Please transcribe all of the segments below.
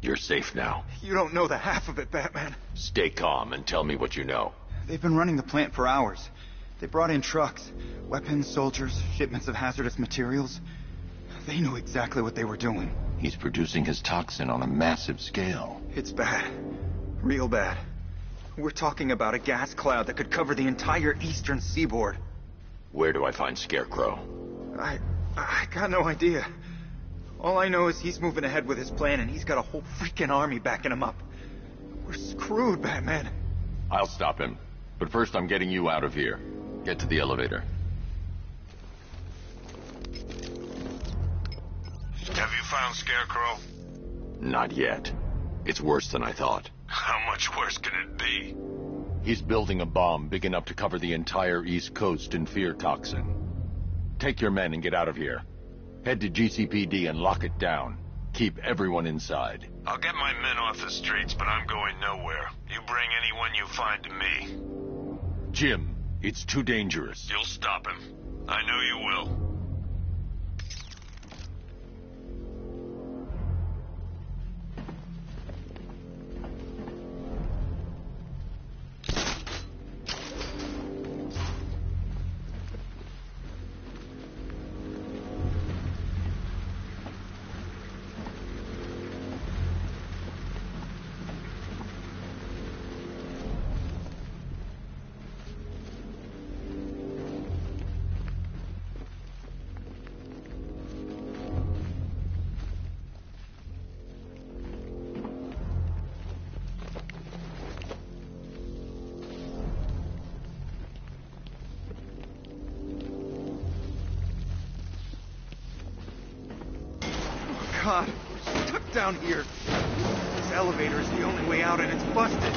You're safe now. You don't know the half of it, Batman. Stay calm and tell me what you know. They've been running the plant for hours. They brought in trucks, weapons, soldiers, shipments of hazardous materials. They knew exactly what they were doing. He's producing his toxin on a massive scale. It's bad. Real bad. We're talking about a gas cloud that could cover the entire eastern seaboard. Where do I find Scarecrow? I got no idea. All I know is he's moving ahead with his plan and he's got a whole freaking army backing him up. We're screwed, Batman. I'll stop him. But first I'm getting you out of here. Get to the elevator. Have you found Scarecrow? Not yet. It's worse than I thought. How much worse can it be? He's building a bomb big enough to cover the entire East Coast in fear toxin. Take your men and get out of here. Head to GCPD and lock it down. Keep everyone inside. I'll get my men off the streets, but I'm going nowhere. You bring anyone you find to me. Jim, it's too dangerous. You'll stop him. I know you will. God, we're stuck down here. This elevator is the only way out and it's busted.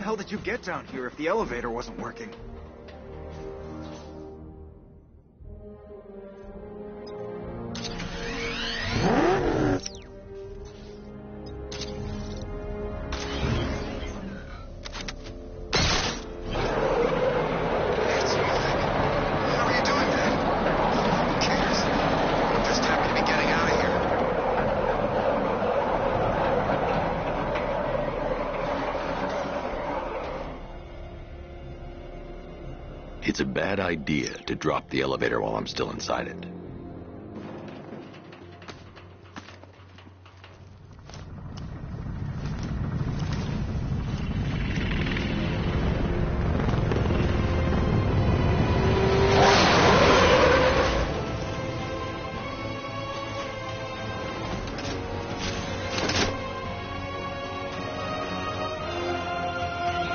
How did you get down here if the elevator wasn't working? It's a bad idea to drop the elevator while I'm still inside it.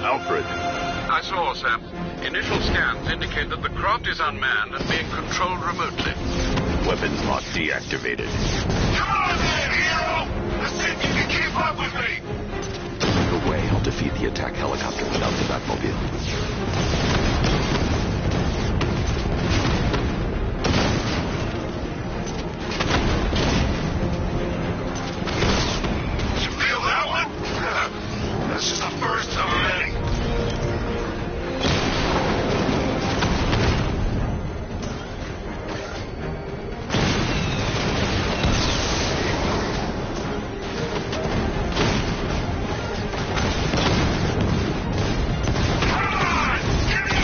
Alfred. I saw, sir. Initial scans indicate that the craft is unmanned and being controlled remotely. Weapons lock deactivated. Come on then, hero! Let's see if you can keep up with me! No way I'll defeat the attack helicopter without the Batmobile. You feel that one? That's just the first of many. Come on! Give me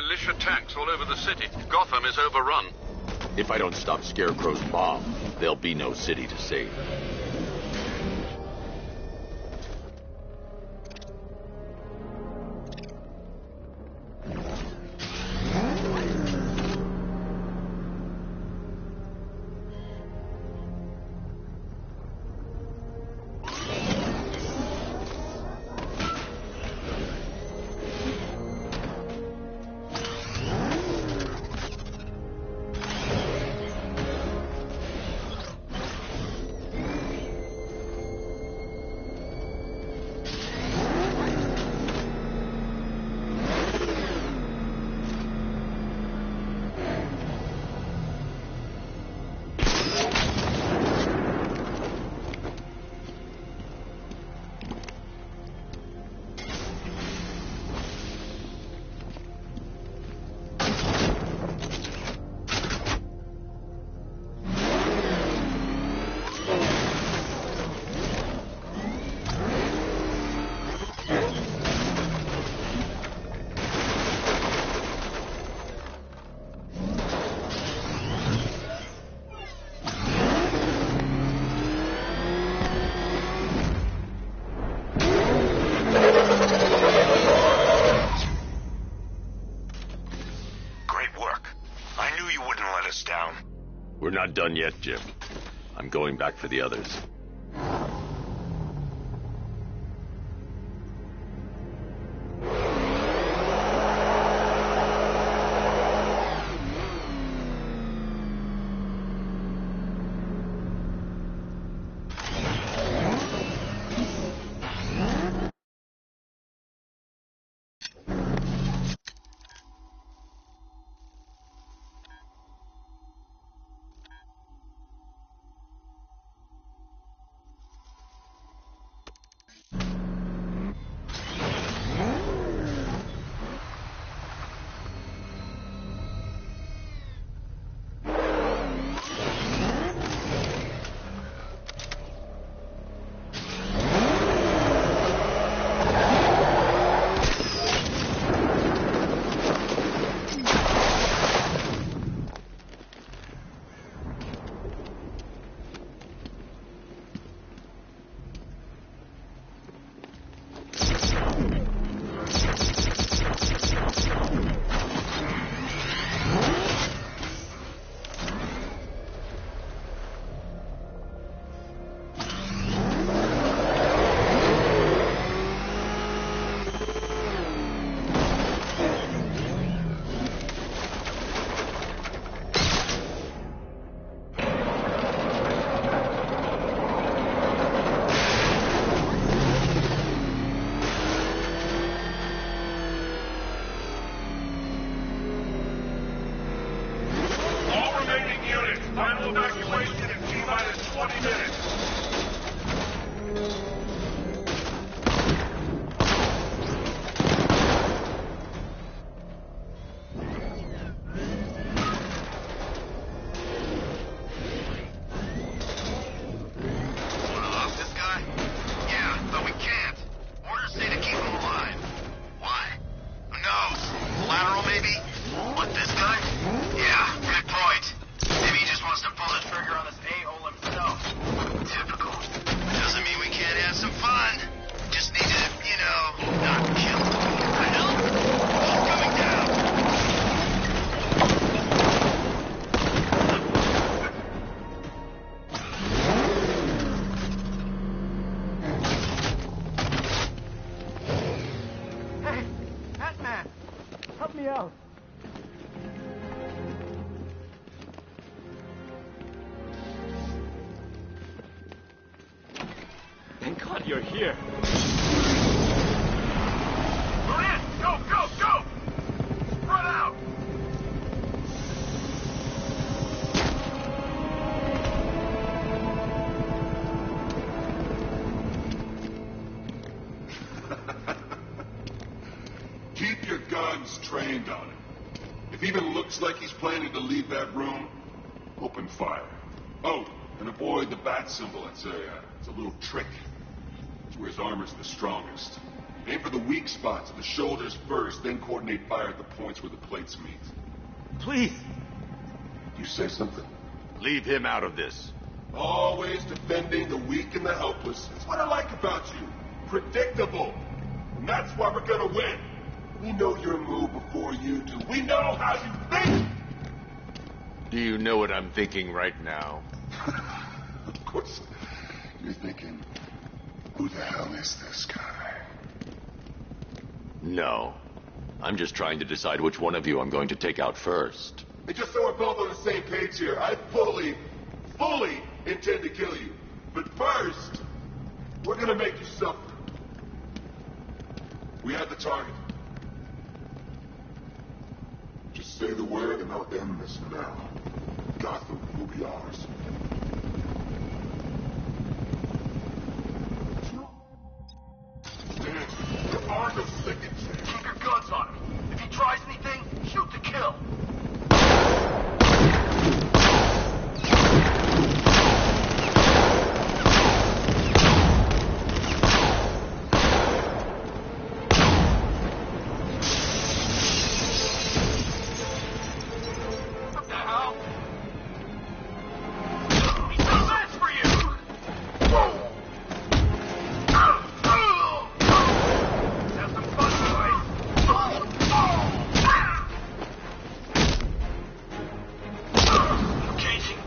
militia tanks all over the city. Gotham is overrun. If I don't stop Scarecrow's bomb, there'll be no city to save. We're not done yet, Jim. I'm going back for the others. Thank God you're here. We're in! Go, go, go! Run out! Keep your guns trained on him. If even looks like he's planning to leave that room, open fire. Oh, and avoid the bat symbol. It's a little trick. It's where his armor's the strongest. Aim for the weak spots, the shoulders first, then coordinate fire at the points where the plates meet. Please. You say something? Leave him out of this. Always defending the weak and the helpless. That's what I like about you. Predictable. And that's why we're gonna win. We know your move before you do. We know how you think! Do you know what I'm thinking right now? Of course. You're thinking, who the hell is this guy? No. I'm just trying to decide which one of you I'm going to take out first. And just so we're both on the same page here, I fully intend to kill you. But first, we're gonna make you suffer. We have the target. Just say the word and I'll end this now. Gotham will be ours. There are no second chances. Keep your guns on him. If he tries anything, shoot to kill. What the hell? He's got a match for you! Have some fun, boys. Engaging.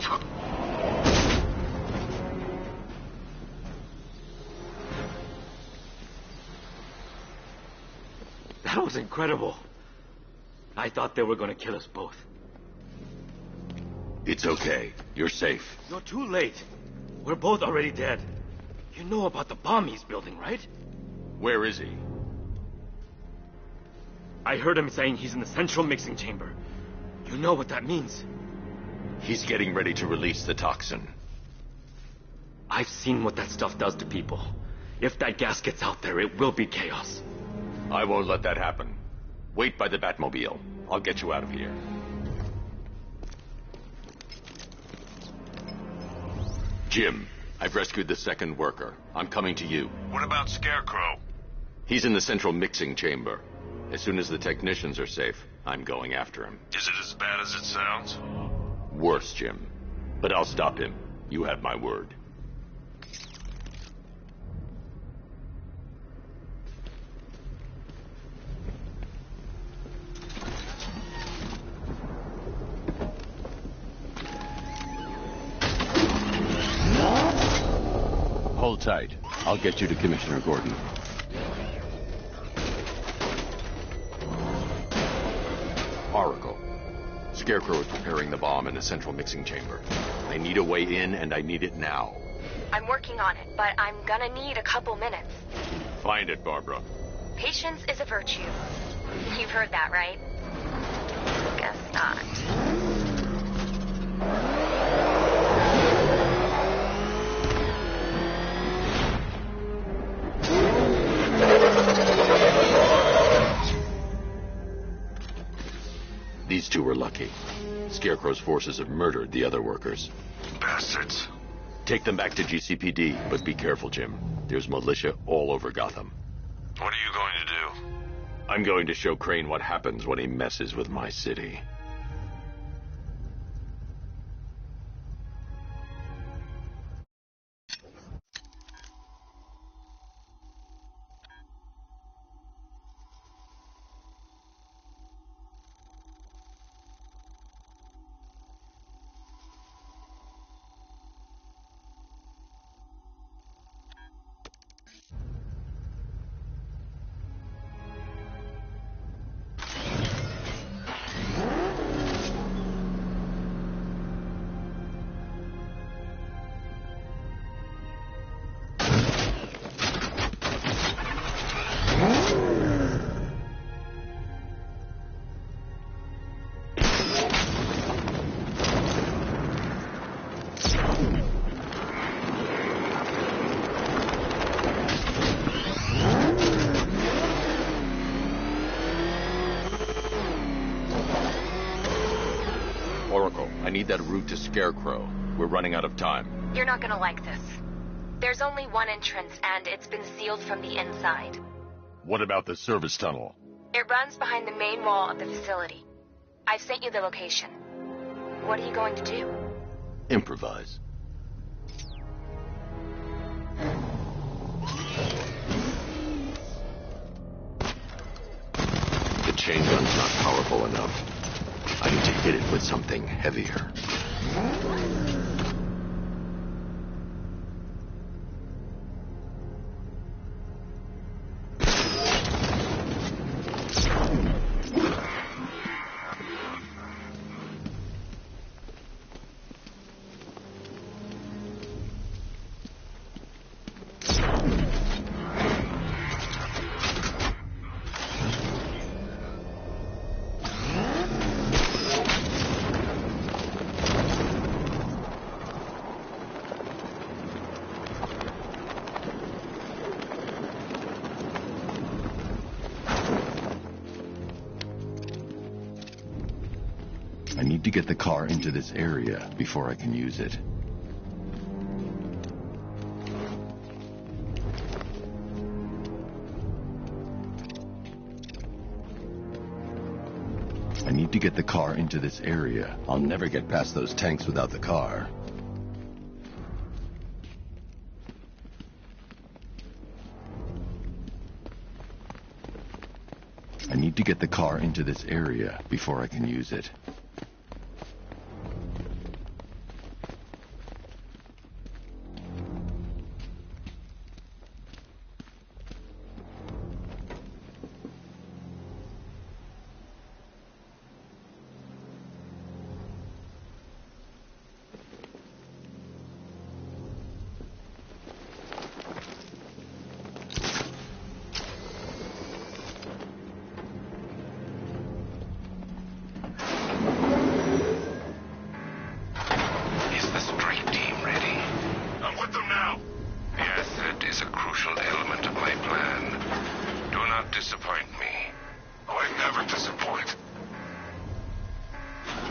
That was incredible. I thought they were gonna kill us both. It's okay. You're safe. You're too late. We're both already dead. You know about the bomb he's building, right? Where is he? I heard him saying he's in the central mixing chamber. You know what that means. He's getting ready to release the toxin. I've seen what that stuff does to people. If that gas gets out there, it will be chaos. I won't let that happen. Wait by the Batmobile. I'll get you out of here. Jim, I've rescued the second worker. I'm coming to you. What about Scarecrow? He's in the central mixing chamber. As soon as the technicians are safe, I'm going after him. Is it as bad as it sounds? Worse, Jim. But I'll stop him. You have my word. Hold tight. I'll get you to Commissioner Gordon. Oracle. Scarecrow is preparing the bomb in the central mixing chamber. I need a way in, and I need it now. I'm working on it, but I'm gonna need a couple minutes. Find it, Barbara. Patience is a virtue. You've heard that, right? Guess not. These two were lucky. Scarecrow's forces have murdered the other workers. Bastards. Take them back to GCPD, but be careful, Jim. There's militia all over Gotham. What are you going to do? I'm going to show Crane what happens when he messes with my city. Oracle, I need that route to Scarecrow. We're running out of time. You're not gonna like this. There's only one entrance, and it's been sealed from the inside. What about the service tunnel? It runs behind the main wall of the facility. I've sent you the location. What are you going to do? Improvise. The chain gun's not powerful enough. I need to hit it with something heavier. I need to get the car into this area before I can use it. I need to get the car into this area. I'll never get past those tanks without the car. I need to get the car into this area before I can use it. Disappoint me. Oh, I never disappoint.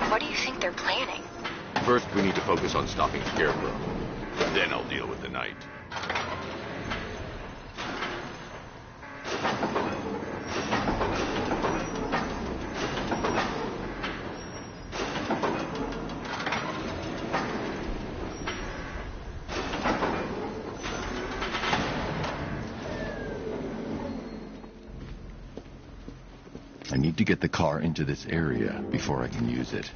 What do you think they're planning? First, we need to focus on stopping Scarecrow. Then I'll deal with the Knight. I need to get the car into this area before I can use it.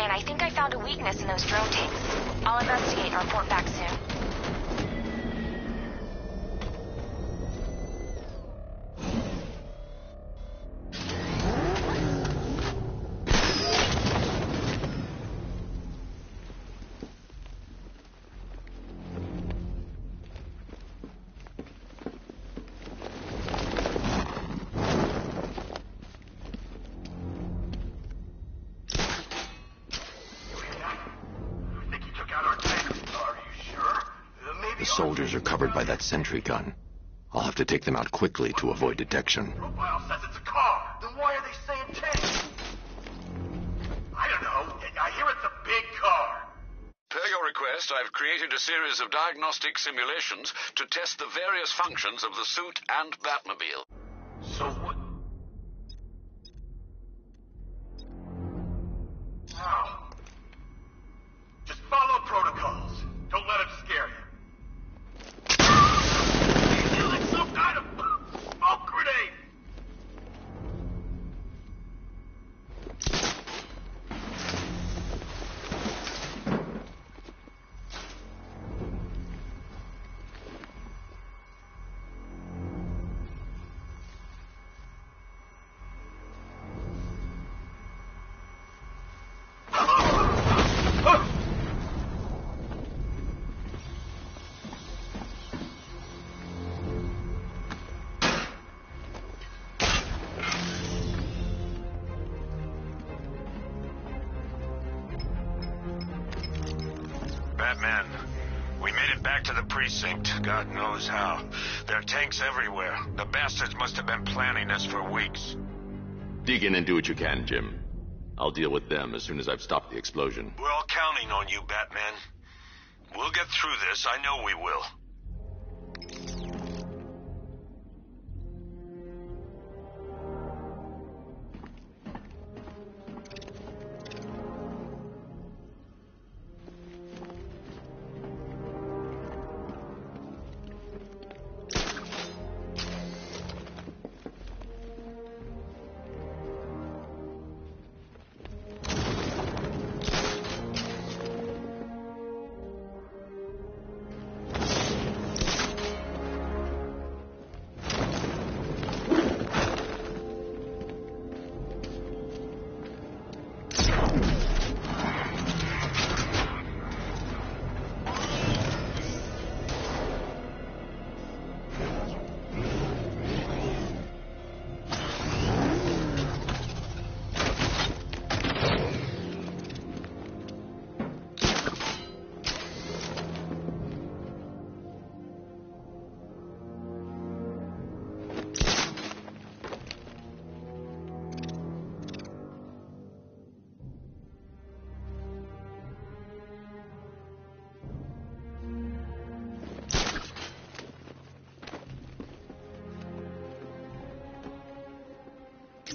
I think I found a weakness in those drone tanks. I'll investigate and report back soon. The soldiers are covered by that sentry gun. I'll have to take them out quickly to avoid detection. Profile says it's a car. Then why are they saying tank? I don't know. I hear it's a big car. Per your request, I've created a series of diagnostic simulations to test the various functions of the suit and Batmobile. So what? Wow. Just follow protocols. Don't let him scare you. He's like some kind of smoke grenade. Batman, we made it back to the precinct. God knows how. There are tanks everywhere. The bastards must have been planning this for weeks. Dig in and do what you can, Jim. I'll deal with them as soon as I've stopped the explosion. We're all counting on you, Batman. We'll get through this. I know we will.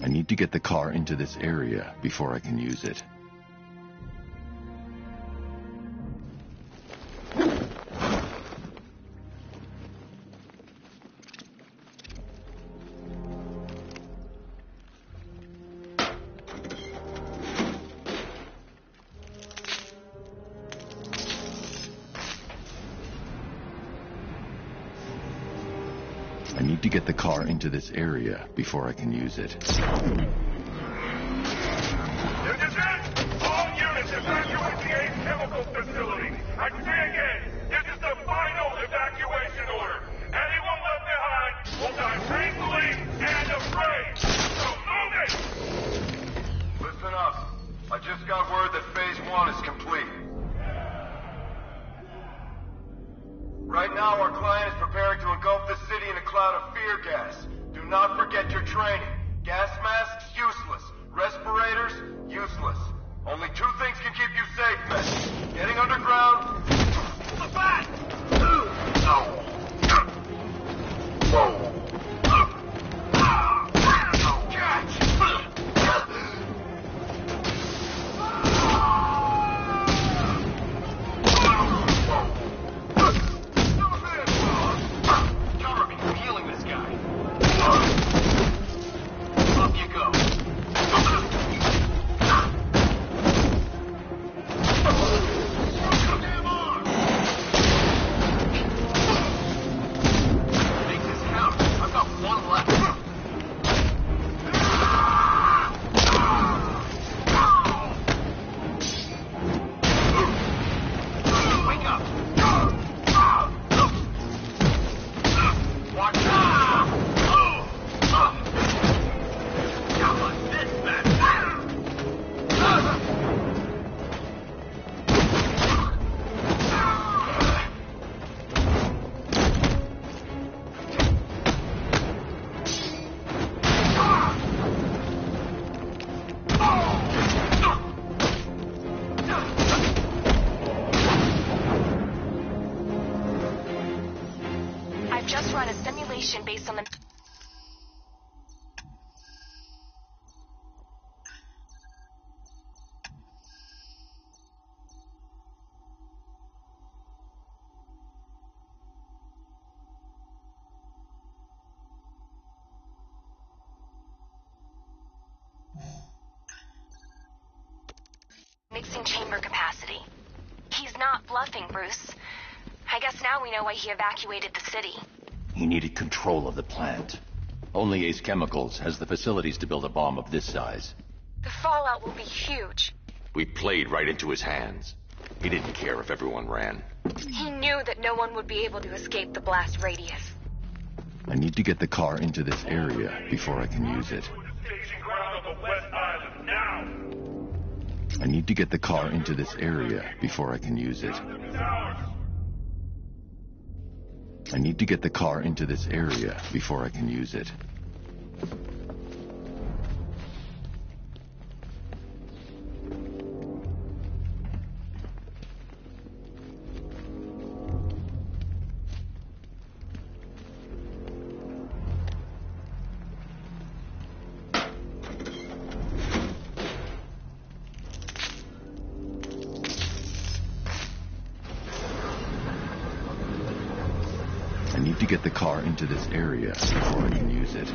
I need to get the car into this area before I can use it. I need to get the car into this area before I can use it. All units evacuate the Ace Chemical Facility. I say again, this is the final evacuation order. Anyone left behind will die painfully and afraid. So move it! Listen up. I just got word that Phase 1 is complete. Right now, our client is preparing to engulf the city in a cloud of fear gas. Do not forget your training. Gas masks, useless. Respirators, useless. Only two things can keep you safe, men. Getting underground... The bat! Whoa! Catch! Cover me, I'm healing this guy. Up you go. Make this count. I've got one left. Wake up. Watch out. How about this, man? I've just run a simulation based on the... mixing chamber capacity. He's not bluffing, Bruce. I guess now we know why he evacuated the city. He needed control of the plant. Only Ace Chemicals has the facilities to build a bomb of this size. The fallout will be huge. We played right into his hands. He didn't care if everyone ran. He knew that no one would be able to escape the blast radius. I need to get the car into this area before I can use it. Staging ground on the West Island, now! I need to get the car into this area before I can use it. I need to get the car into this area before I can use it. I need to get the car into this area before I can use it.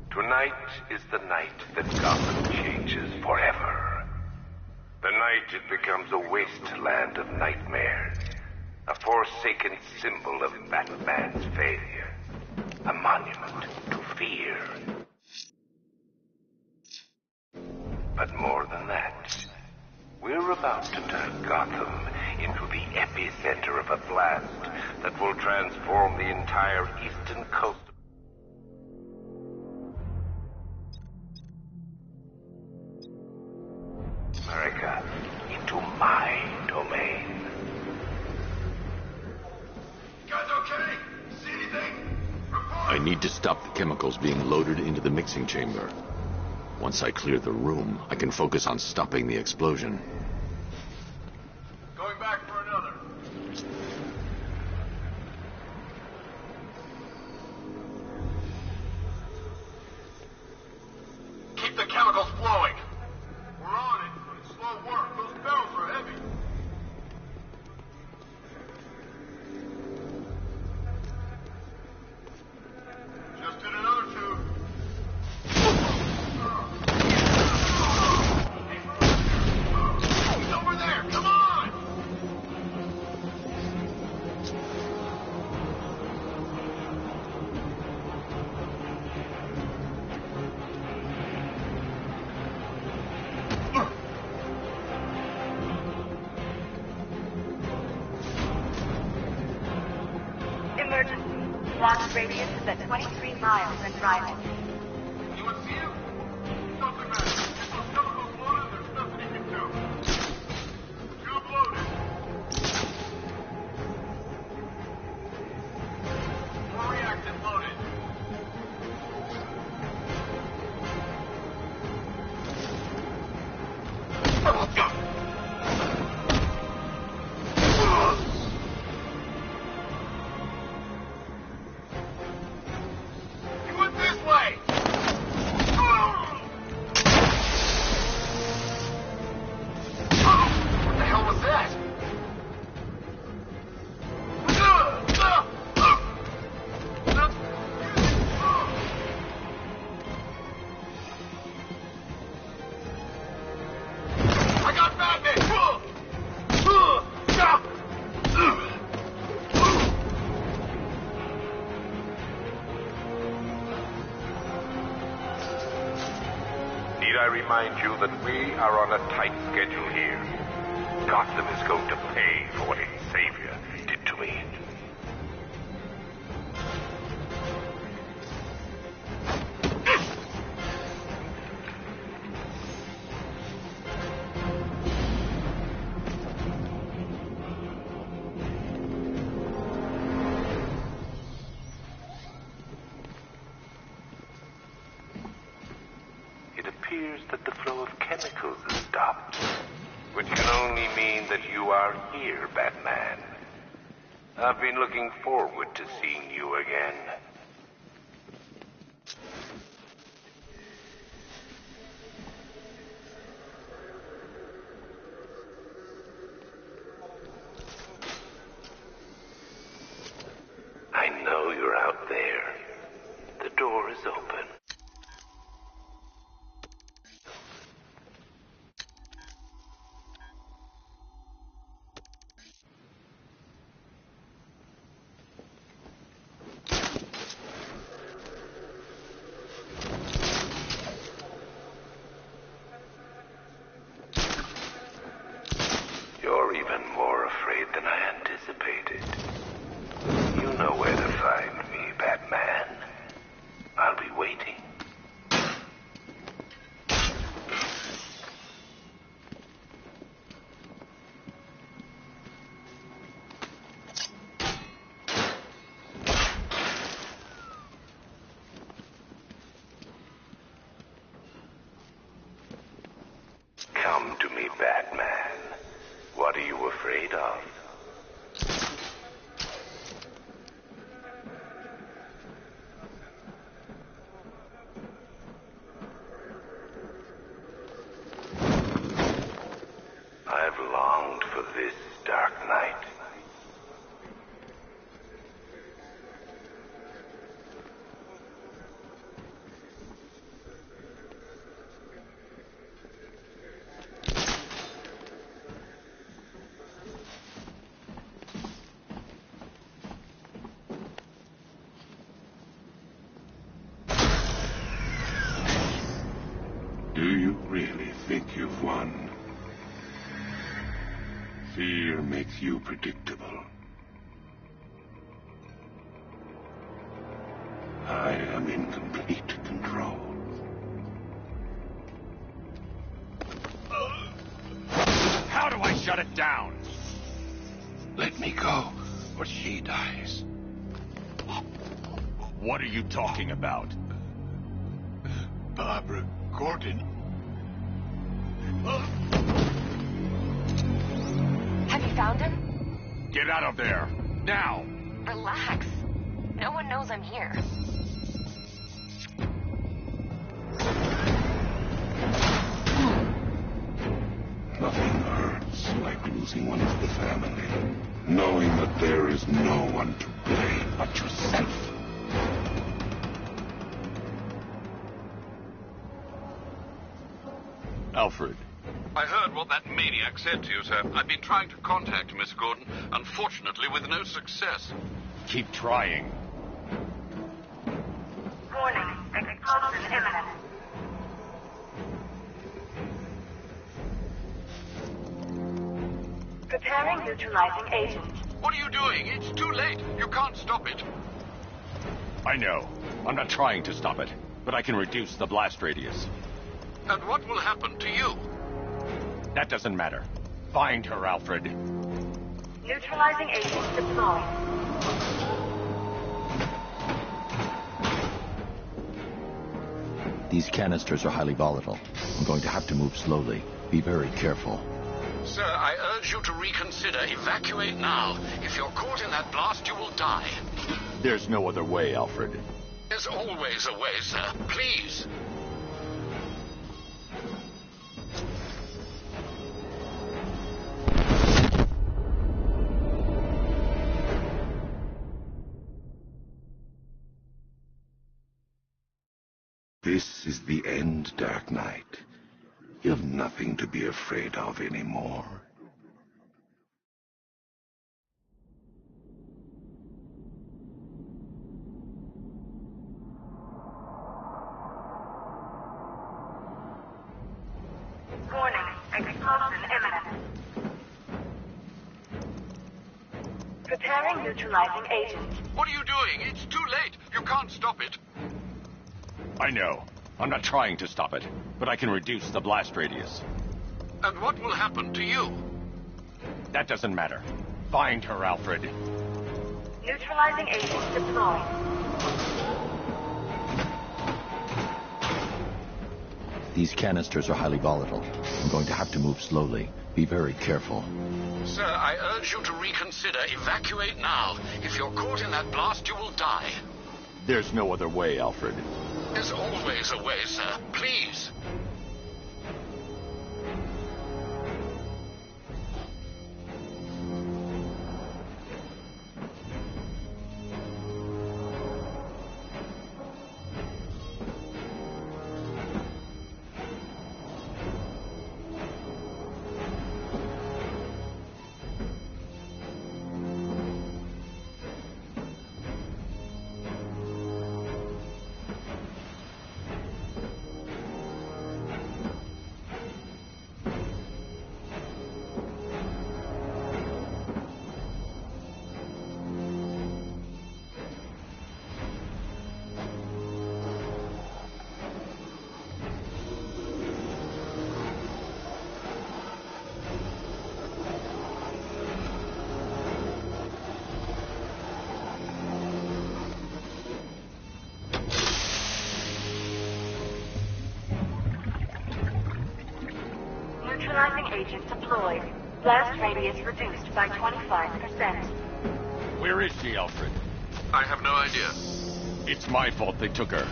Tonight is the night that Gotham changes forever. The night it becomes a wasteland of nightmares, a forsaken symbol of Batman's failure, a monument to fear. But more than that, we're about to turn Gotham into the epicenter of a blast that will transform the entire eastern coast. America into my domain. You guys okay? See anything? Report! I need to stop the chemicals being loaded into the mixing chamber. Once I clear the room, I can focus on stopping the explosion. Going back for another. Keep the chemicals flowing. We're on it, but it's slow work. Those barrels are heavy. Just did another tube. He's over there. Come on! Emergency. Blast radius is at 23 miles and driving. Anyone see him? Something matters. If those chemicals loaded, there's nothing he can do. Tube loaded. More reactant loaded. He went this way! What the hell was that? I got Batman! Need I remind you that we are on a tight schedule here? Gotham is going to pay for what its savior did to me. It appears that the flow of chemicals has stopped, which can only mean that you are here, Batman. I've been looking forward to seeing you again. Come to me, Batman. What are you afraid of? I've longed for this dark night. Do you really think you've won? Fear makes you predictable. I am in complete control. How do I shut it down? Let me go, or she dies. What are you talking about? Barbara Gordon. Have you found him? Get out of there! Now! Relax. No one knows I'm here. Nothing hurts like losing one of the family. Knowing that there is no one to blame but yourself. Alfred. I heard what that maniac said to you, sir. I've been trying to contact Miss Gordon, unfortunately with no success. Keep trying. Warning, explosion imminent. Preparing neutralizing agent. What are you doing? It's too late. You can't stop it. I know. I'm not trying to stop it, but I can reduce the blast radius. And what will happen to you? That doesn't matter. Find her, Alfred. Neutralizing agent deployed. These canisters are highly volatile. I'm going to have to move slowly. Be very careful. Sir, I urge you to reconsider. Evacuate now. If you're caught in that blast, you will die. There's no other way, Alfred. There's always a way, sir. Please. This is the end, Dark Knight. You have nothing to be afraid of anymore. Warning, explosion imminent. Preparing neutralizing agent. What are you doing? It's too late. You can't stop it. I know. I'm not trying to stop it, but I can reduce the blast radius. And what will happen to you? That doesn't matter. Find her, Alfred. Neutralizing agent deployed. These canisters are highly volatile. I'm going to have to move slowly. Be very careful. Sir, I urge you to reconsider. Evacuate now. If you're caught in that blast, you will die. There's no other way, Alfred. There's always a way, sir. Please. Neutralizing agent deployed. Blast radius reduced by 25%. Where is she, Alfred? I have no idea. It's my fault they took her.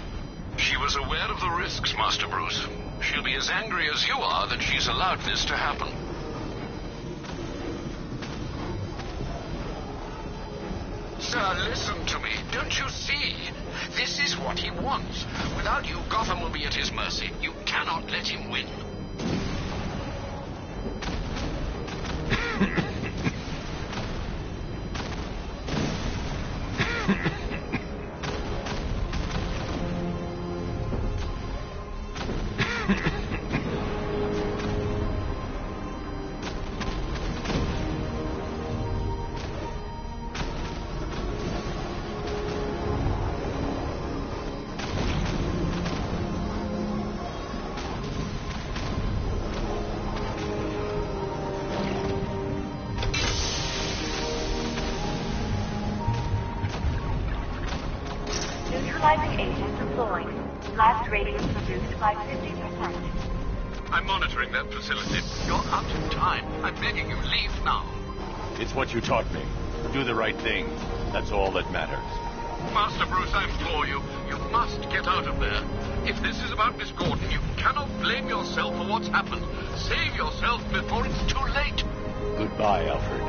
She was aware of the risks, Master Bruce. She'll be as angry as you are that she's allowed this to happen. Sir, listen to me. Don't you see? This is what he wants. Without you, Gotham will be at his mercy. You cannot let him win. Neutralizing agent deployed. Blast radius reduced by 50%. I'm monitoring that facility. You're out of time. I'm begging you, leave now. It's what you taught me. Do the right thing. That's all that matters. Master Bruce, I implore you. You must get out of there. If this is about Miss Gordon, you cannot blame yourself for what's happened. Save yourself before it's too late. Goodbye, Alfred.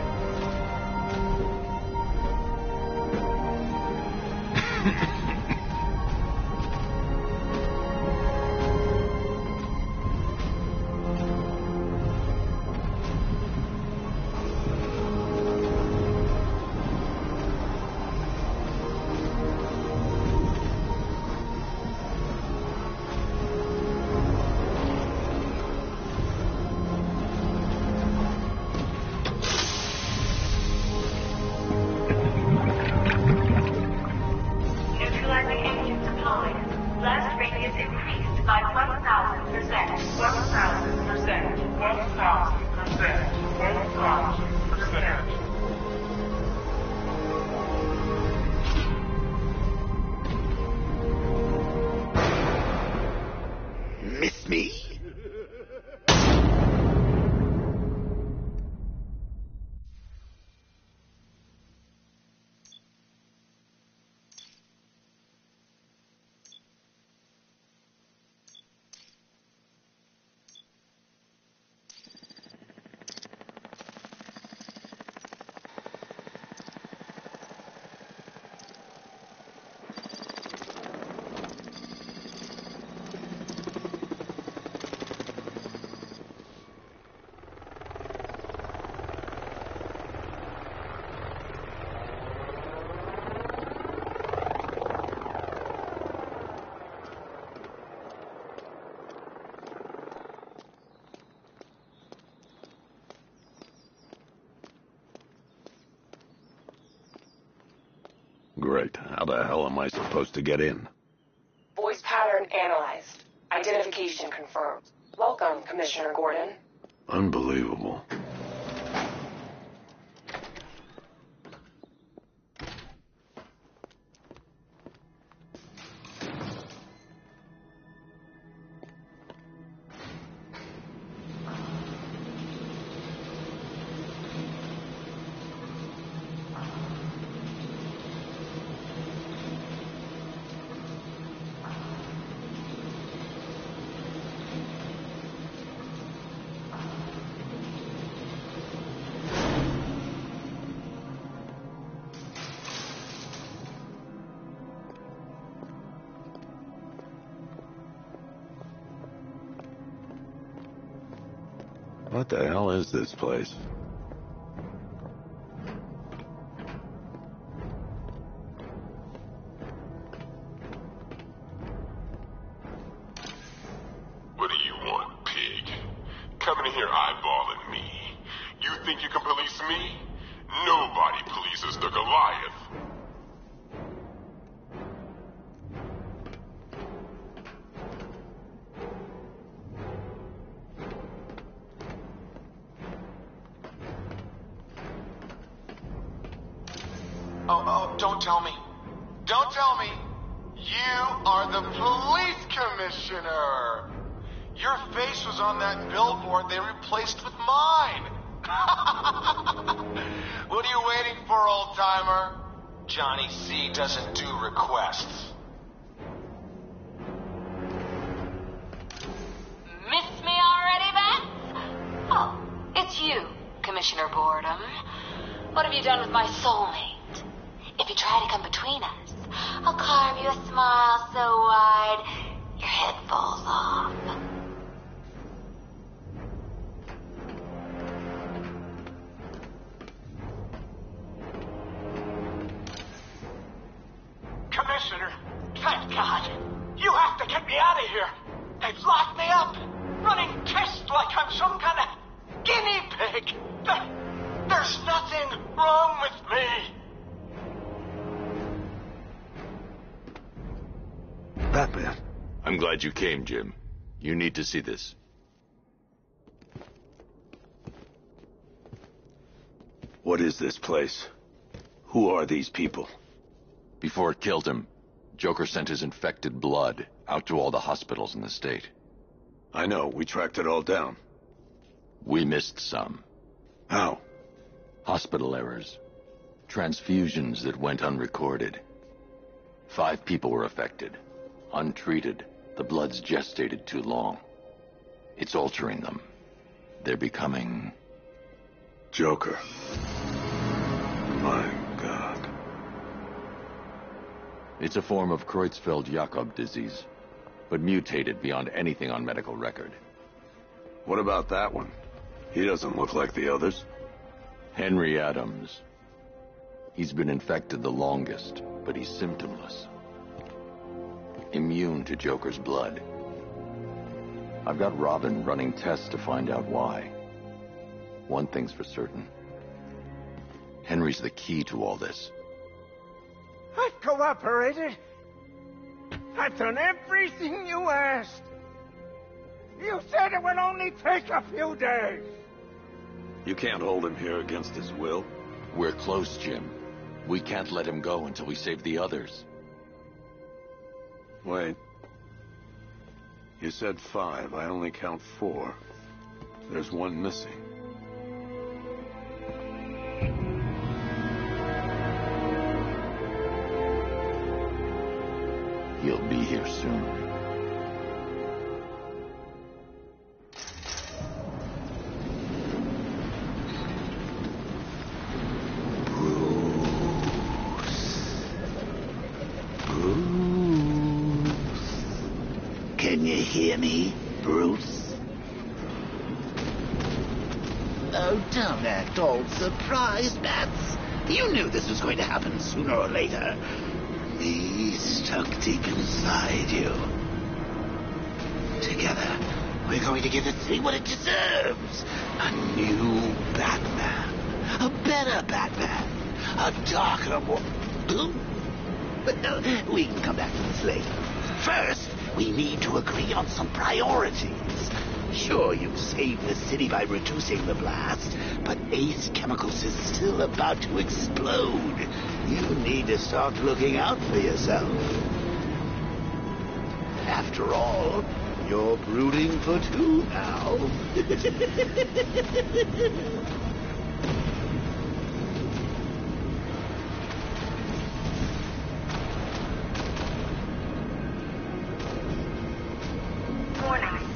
Neutralizing agent deployed. Blast radius increased by 1,000%. 1,000%. 1,000%. 1,000%. Miss me? Great. How the hell am I supposed to get in? Voice pattern analyzed. Identification confirmed. Welcome, Commissioner Gordon. Unbelievable. What the hell is this place? What do you want, pig? Coming in here eyeballing me. You think you can police me? Nobody polices the Goliath. Oh, don't tell me. Don't tell me. You are the police commissioner. Your face was on that billboard they replaced with mine. What are you waiting for, old-timer? Johnny C doesn't do requests. Miss me already, Bats? Oh, it's you, Commissioner Boredom. What have you done with my soulmate? If you try to come between us, I'll carve you a smile so wide your head falls off. Commissioner, thank God. You have to get me out of here. They've locked me up, running tests like I'm some kind of guinea pig. There's nothing wrong with me. Batman. I'm glad you came, Jim. You need to see this. What is this place? Who are these people? Before it killed him, Joker sent his infected blood out to all the hospitals in the state. I know, we tracked it all down. We missed some. How? Hospital errors. Transfusions that went unrecorded. 5 people were affected. Untreated, the blood's gestated too long. It's altering them. They're becoming... Joker. My God. It's a form of Creutzfeldt-Jakob disease, but mutated beyond anything on medical record. What about that one? He doesn't look like the others. Henry Adams. He's been infected the longest, but he's symptomless. Immune to Joker's blood. I've got Robin running tests to find out why. One thing's for certain. Henry's the key to all this. I've cooperated. I've done everything you asked. You said it would only take a few days. You can't hold him here against his will. We're close, Jim. We can't let him go until we save the others. Wait. You said 5. I only count 4. There's one missing. He'll be here soon. Can you hear me, Bruce? Oh, don't act all surprised, Bats. You knew this was going to happen sooner or later. Me stuck deep inside you. Together, we're going to give the city what it deserves. A new Batman. A better Batman. A darker one. Well, we can come back to this later. First, we need to agree on some priorities. Sure, you've saved the city by reducing the blast, but Ace Chemicals is still about to explode. You need to start looking out for yourself. After all, you're brooding for 2 now.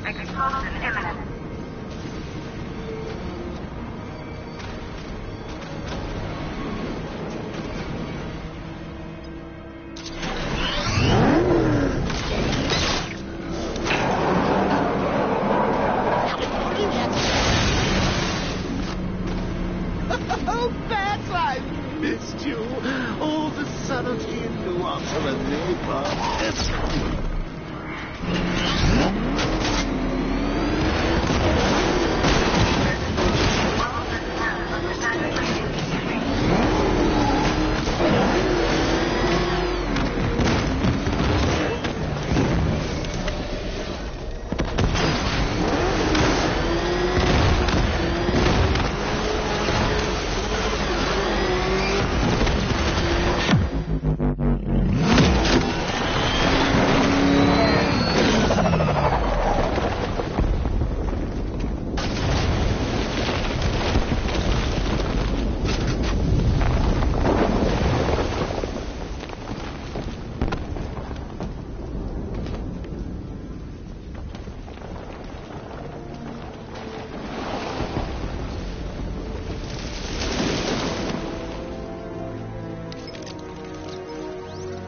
Explosion imminent. Oh, Bats, I missed you. All the subtlety and nuance of a napalm.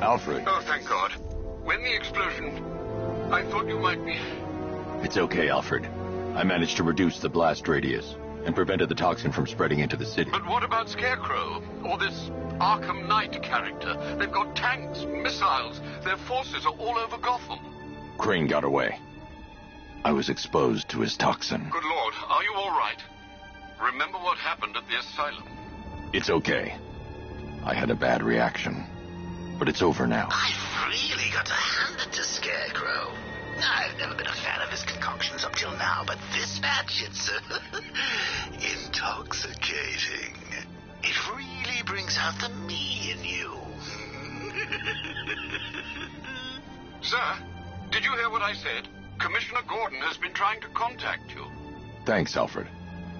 Alfred. Oh, thank God. When the explosion... I thought you might be... It's okay, Alfred. I managed to reduce the blast radius and prevented the toxin from spreading into the city. But what about Scarecrow? Or this Arkham Knight character? They've got tanks, missiles. Their forces are all over Gotham. Crane got away. I was exposed to his toxin. Good Lord, are you all right? Remember what happened at the asylum? It's okay. I had a bad reaction. But it's over now. I've really got to hand it to Scarecrow. I've never been a fan of his concoctions up till now, but this match, it's intoxicating. It really brings out the me in you. Sir, did you hear what I said? Commissioner Gordon has been trying to contact you. Thanks, Alfred.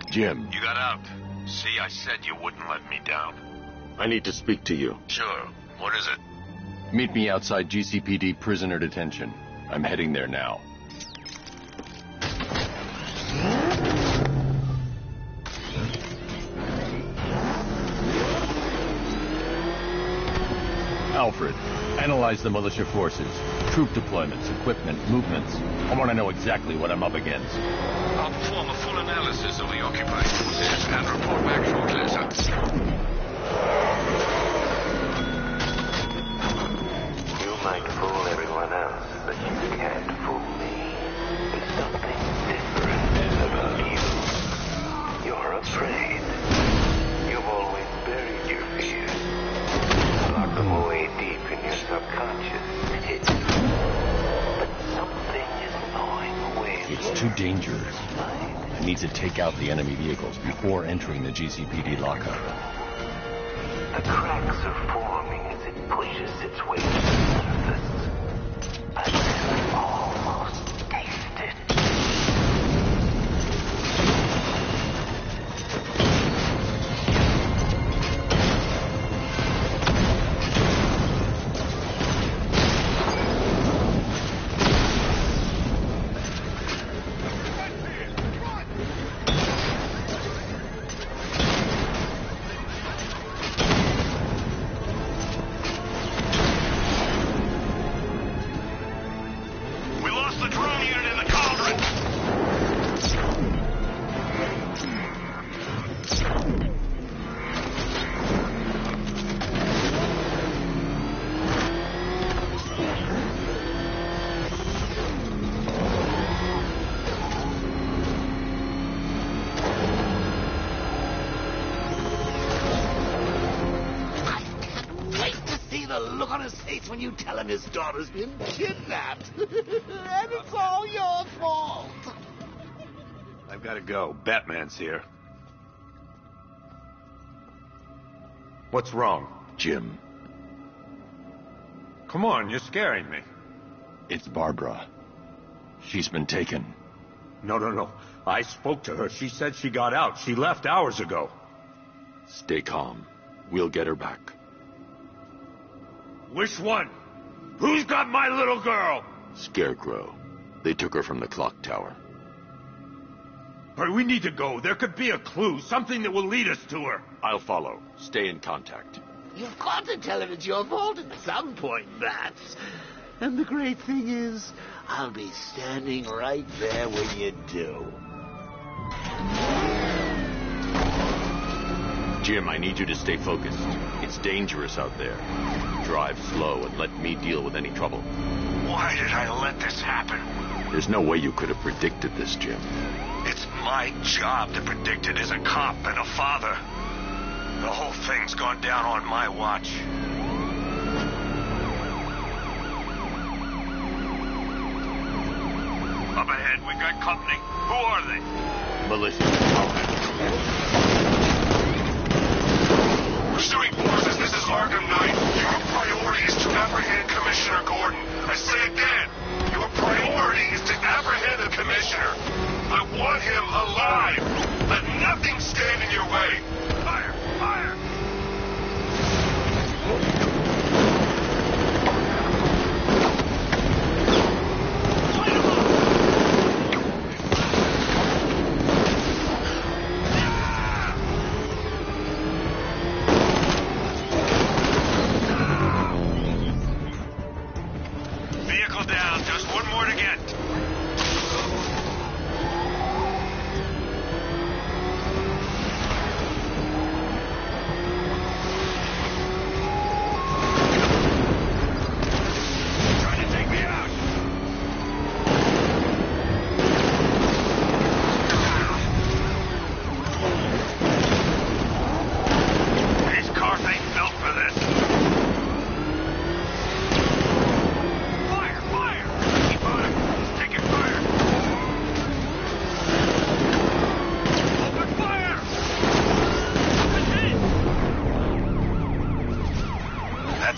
Jim. You got out. See, I said you wouldn't let me down. I need to speak to you. Sure. What is it? Meet me outside GCPD prisoner detention. I'm heading there now. Alfred, analyze the militia forces, troop deployments, equipment, movements. I want to know exactly what I'm up against. I'll perform a full analysis of the occupied forces and report back shortly, sir. You might fool everyone else, but you can't fool me. There's something different about you. You're afraid. You've always buried your fears. Locked them away deep in your subconscious. But something is gnawing away. It's too dangerous. I need to take out the enemy vehicles before entering the GCPD lockup. The cracks are forming as it pushes its way to the surface. I can almost taste it. Look on his face when you tell him his daughter's been kidnapped. And it's all your fault. I've got to go. Batman's here. What's wrong? Jim. Come on, you're scaring me. It's Barbara. She's been taken. No. I spoke to her. She said she got out. She left hours ago. Stay calm. We'll get her back. Which one? Who's got my little girl? Scarecrow. They took her from the clock tower. Hurry, we need to go. There could be a clue, something that will lead us to her. I'll follow. Stay in contact. You've got to tell him it's your fault at some point, Bats. And the great thing is, I'll be standing right there when you do. Jim, I need you to stay focused. It's dangerous out there. Drive slow and let me deal with any trouble. Why did I let this happen? There's no way you could have predicted this, Jim. It's my job to predict it as a cop and a father. The whole thing's gone down on my watch. Up ahead, we got company. Who are they? Militia. Pursuing forces, this is Arkham Knight. Your priority is to apprehend Commissioner Gordon. I say again, your priority is to apprehend the Commissioner. I want him alive. Let nothing stand in your way. Fire! Fire!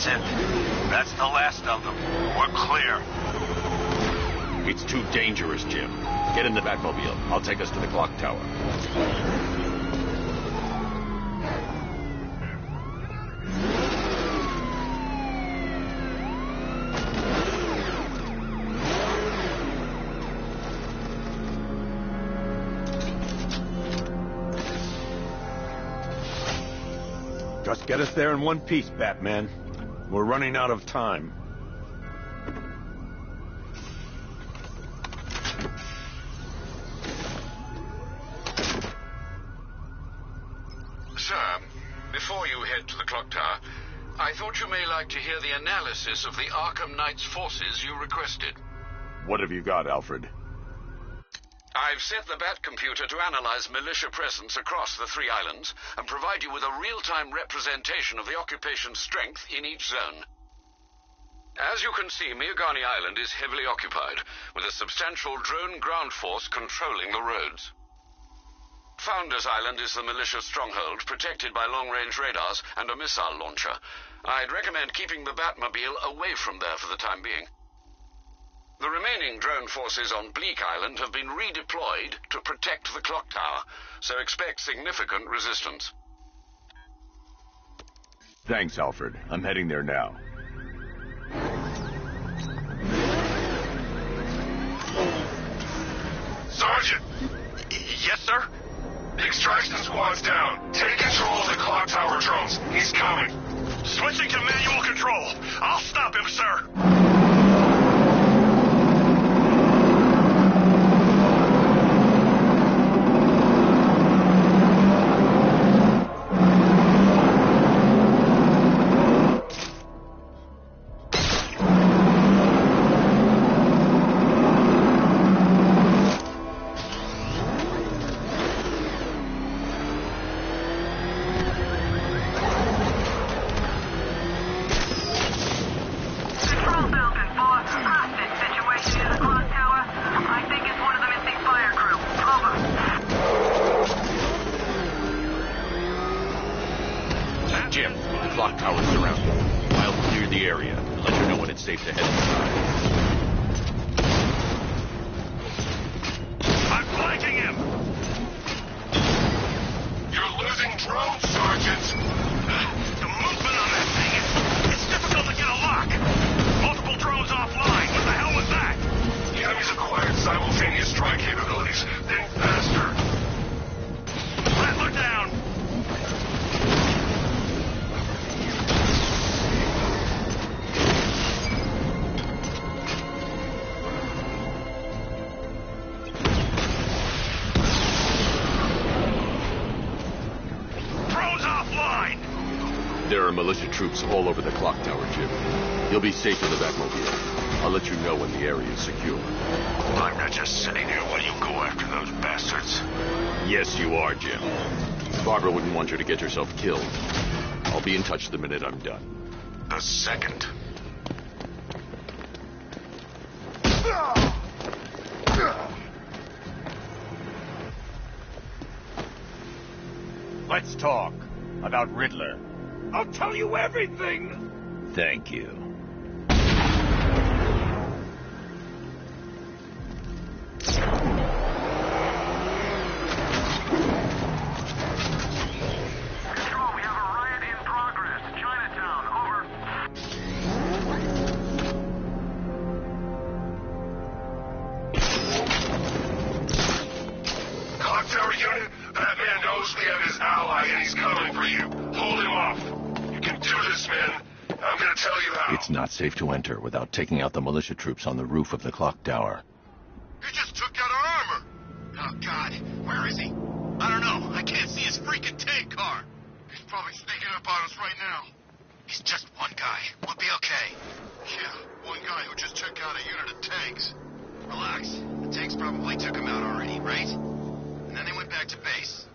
That's it. That's the last of them. We're clear. It's too dangerous, Jim. Get in the Batmobile. I'll take us to the clock tower. Just get us there in one piece, Batman. We're running out of time. Sir, before you head to the clock tower, I thought you may like to hear the analysis of the Arkham Knight's forces you requested. What have you got, Alfred? I've set the Bat computer to analyze militia presence across the 3 islands and provide you with a real-time representation of the occupation's strength in each zone. As you can see, Miagani Island is heavily occupied, with a substantial drone ground force controlling the roads. Founders Island is the militia stronghold, protected by long-range radars and a missile launcher. I'd recommend keeping the Batmobile away from there for the time being. The remaining drone forces on Bleak Island have been redeployed to protect the clock tower, so expect significant resistance. Thanks, Alfred. I'm heading there now. Sergeant! Yes, sir? The extraction squad's down. Take control of the clock tower drones. He's coming. Switching to manual control. I'll stop him, sir. Jim, the clock tower's surrounded. I'll clear the area and let you know when it's safe to head inside. I'm flanking him! You're losing drones, Sergeant! The movement on that thing it's difficult to get a lock. Multiple drones offline. What the hell was that? The enemy's acquired simultaneous strike capabilities. Think faster. Rattler down! There are militia troops all over the clock tower, Jim. You'll be safe in the Batmobile. I'll let you know when the area is secure. I'm not just sitting here while you go after those bastards. Yes, you are, Jim. Barbara wouldn't want you to get yourself killed. I'll be in touch the minute I'm done. The second. Let's talk about Riddler. I'll tell you everything! Thank you. Control, we have a riot in progress. Chinatown, over. Clock tower unit, Batman knows we have his ally and he's coming for you. Hold him off. You can do this, man. I'm gonna tell you how. It's not safe to enter without taking out the militia troops on the roof of the clock tower. He just took out our armor. Oh, God. Where is he? I don't know. I can't see his freaking tank car. He's probably sneaking up on us right now. He's just one guy. We'll be okay. Yeah, one guy who just took out a unit of tanks. Relax. The tanks probably took him out already, right? And then they went back to base.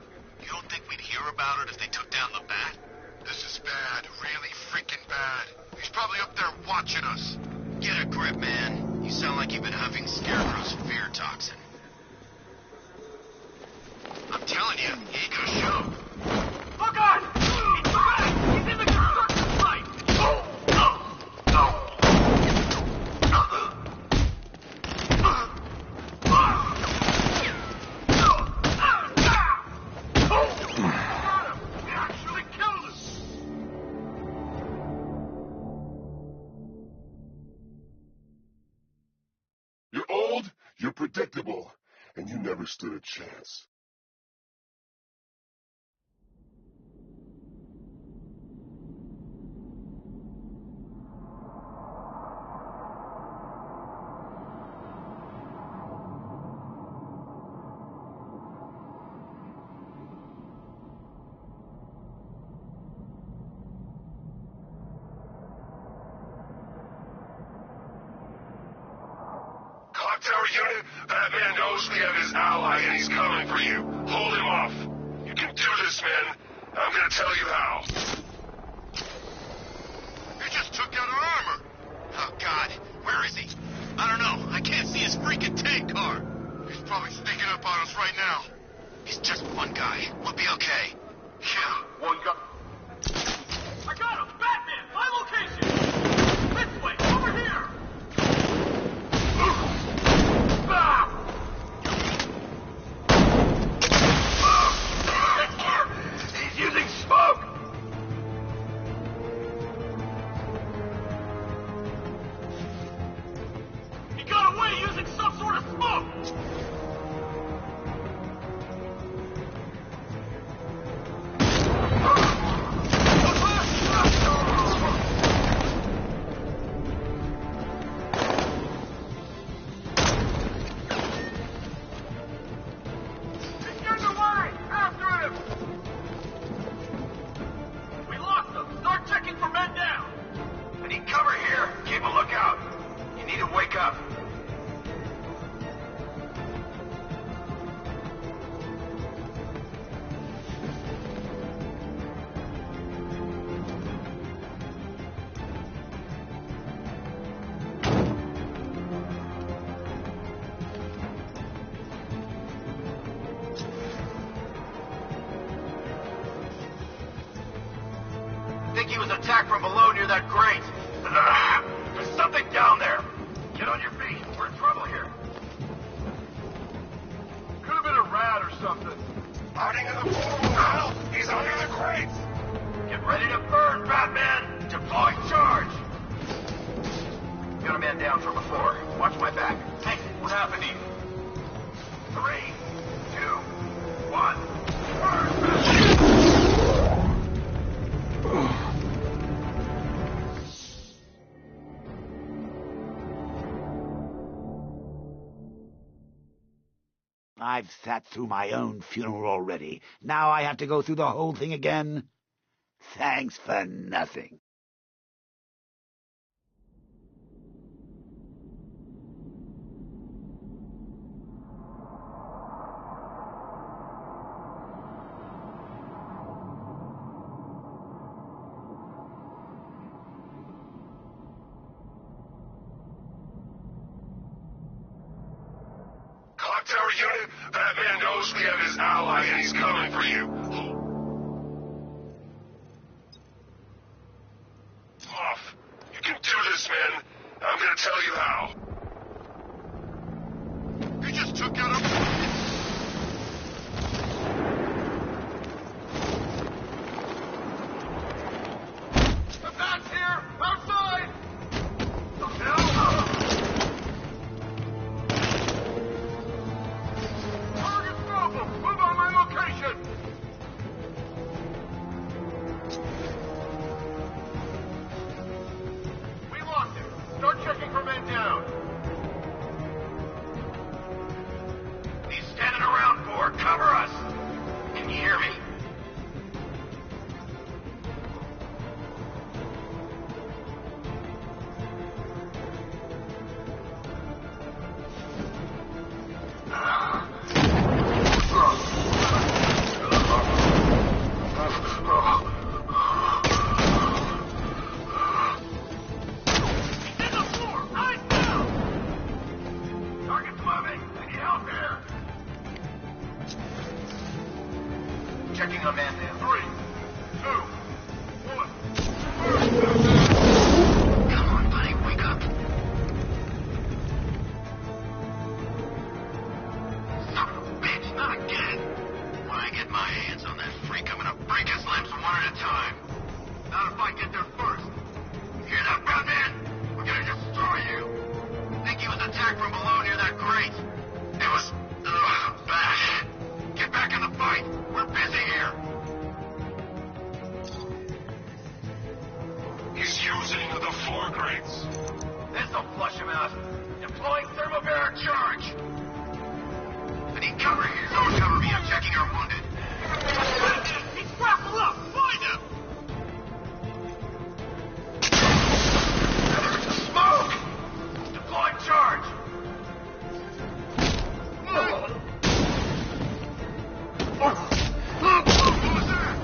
You don't think we'd hear about it if they took down the Bat? This is bad. Really freaking bad. He's probably up there watching us. Get a grip, man. You sound like you've been huffing Scarecrow's fear toxin. I'm telling you, he ain't gonna show. Look on! He's back! He's in the construction site! Oh! stood a chance. Clock Tower unit, Batman knows we have his ally and he's coming for you. Hold him off. You can do this, man. I'm gonna tell you how. He just took out our armor. Oh, God. Where is he? I don't know. I can't see his freaking tank car. He's probably sneaking up on us right now. He's just one guy. We'll be okay. Yeah, one guy. I got him! Batman! My location! This way! Over here! He's using smoke! He got away using some sort of smoke! Think he was attacked from below near that grate. There's something down there. Get on your feet. We're in trouble here. Could have been a rat or something. Hiding in the floor. He's under the crates. Get ready to burn, Batman. Deploy charge. Got a man down from before. Watch my back. Hey, what happened to you? 3, 2, 1. Burn, Batman. I've sat through my own funeral already. Now I have to go through the whole thing again? Thanks for nothing. Tower unit, Batman knows we have his ally and he's coming for you. Off. You can do this, man. I'm gonna tell you how. He just took out a... The bat's here! Outside! Move on my location! We lost him. Start checking for men down. He's standing around for. Cover us. Can you hear me? Checking on man down. 3, 2, 1. Come on, buddy, wake up. Son of a bitch, not again. When I get my hands on that freak, I'm gonna break his limbs one at a time. Not if I get there first. Hear that, Batman? We're gonna destroy you. Think he was attacked from below near that grate. It was bad. brains. This'll flush him out. Deploying thermobaric charge. I need cover here. Someone cover me. I'm checking our wounded. He's grappled up. Find him! Smoke! Deploying charge. Who's that?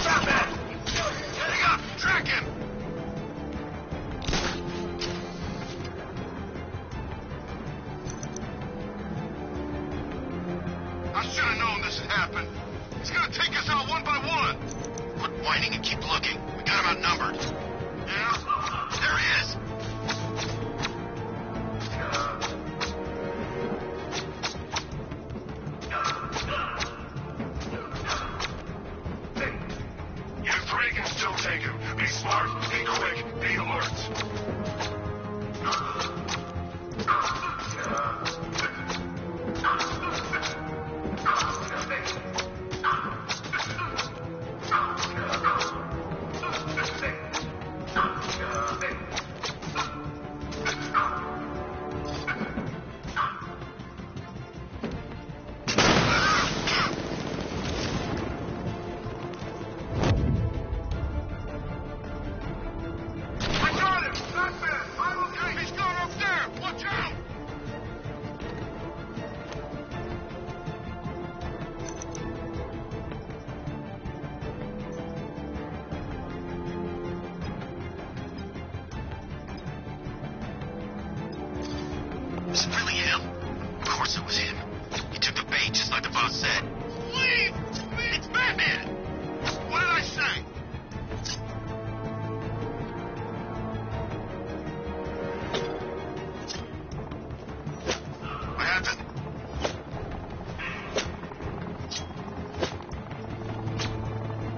Batman! Heading up! Track him! I should have known this would happen. He's gonna take us out one by one. Quit whining and keep looking. We got him outnumbered. Yeah? There he is! You three can still take him. Be smart, be quick, be alert. I got him! Batman! I'm okay! He's gone up there! Watch out! Is it really him? Of course it was him. He took the bait just like the boss said. Leave! It's Batman! What did I say? What happened?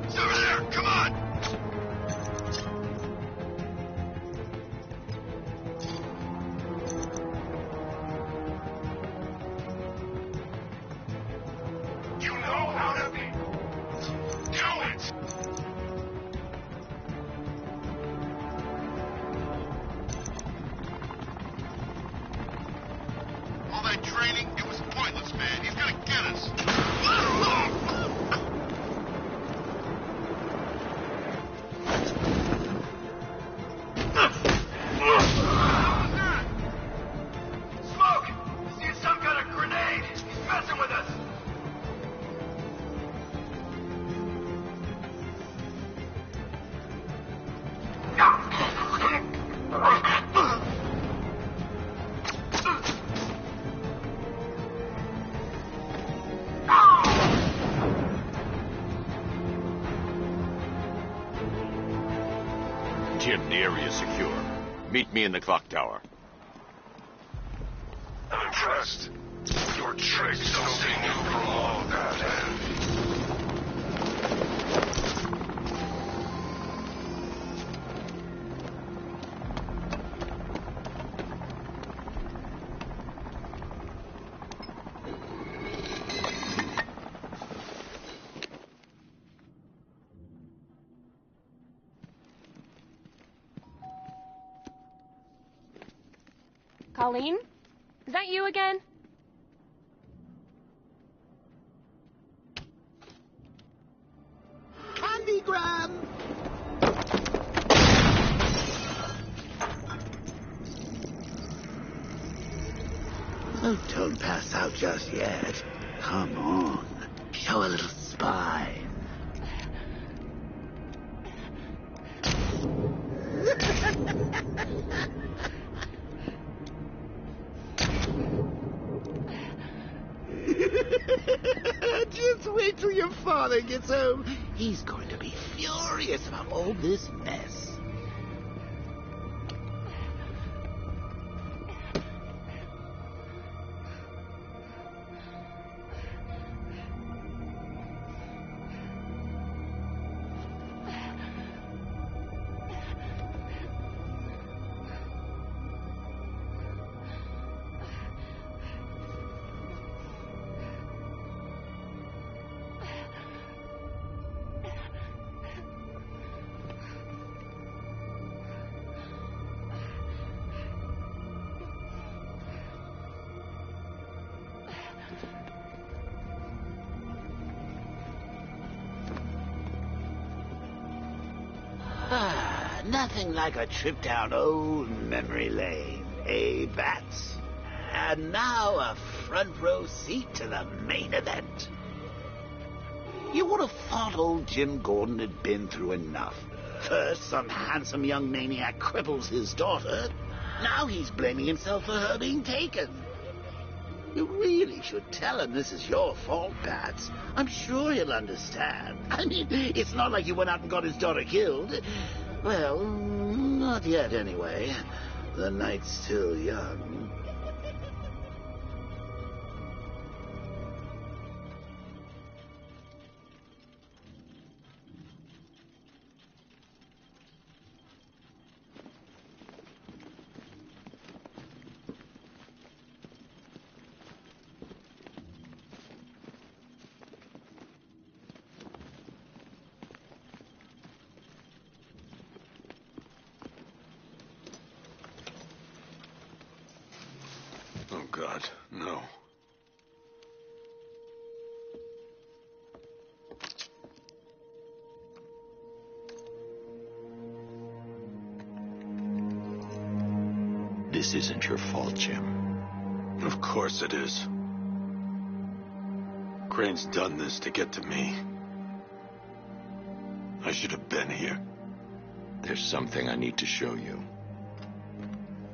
It's over there! Come on! You know how to be. Do it! All that training, it was pointless, man. He's gonna get us. Smoke! See some kind of grenade. He's messing with us. Jim, the area's secure. Meet me in the clock tower. I'm impressed. Your tricks don't stay new for long, Batman. Colleen? Is that you again? Candygram! Oh, don't pass out just yet. Come on. Show a little spine. Just wait till your father gets home. He's going to be furious about all this mess. Nothing like a trip down old memory lane, eh, Bats? And now a front row seat to the main event. You would have thought old Jim Gordon had been through enough. First, some handsome young maniac cripples his daughter. Now he's blaming himself for her being taken. You really should tell him this is your fault, Bats. I'm sure he'll understand. I mean, it's not like you went out and got his daughter killed. Well, not yet anyway. The night's still young. Oh, God, no. This isn't your fault, Jim. Of course it is. Crane's done this to get to me. I should have been here. There's something I need to show you.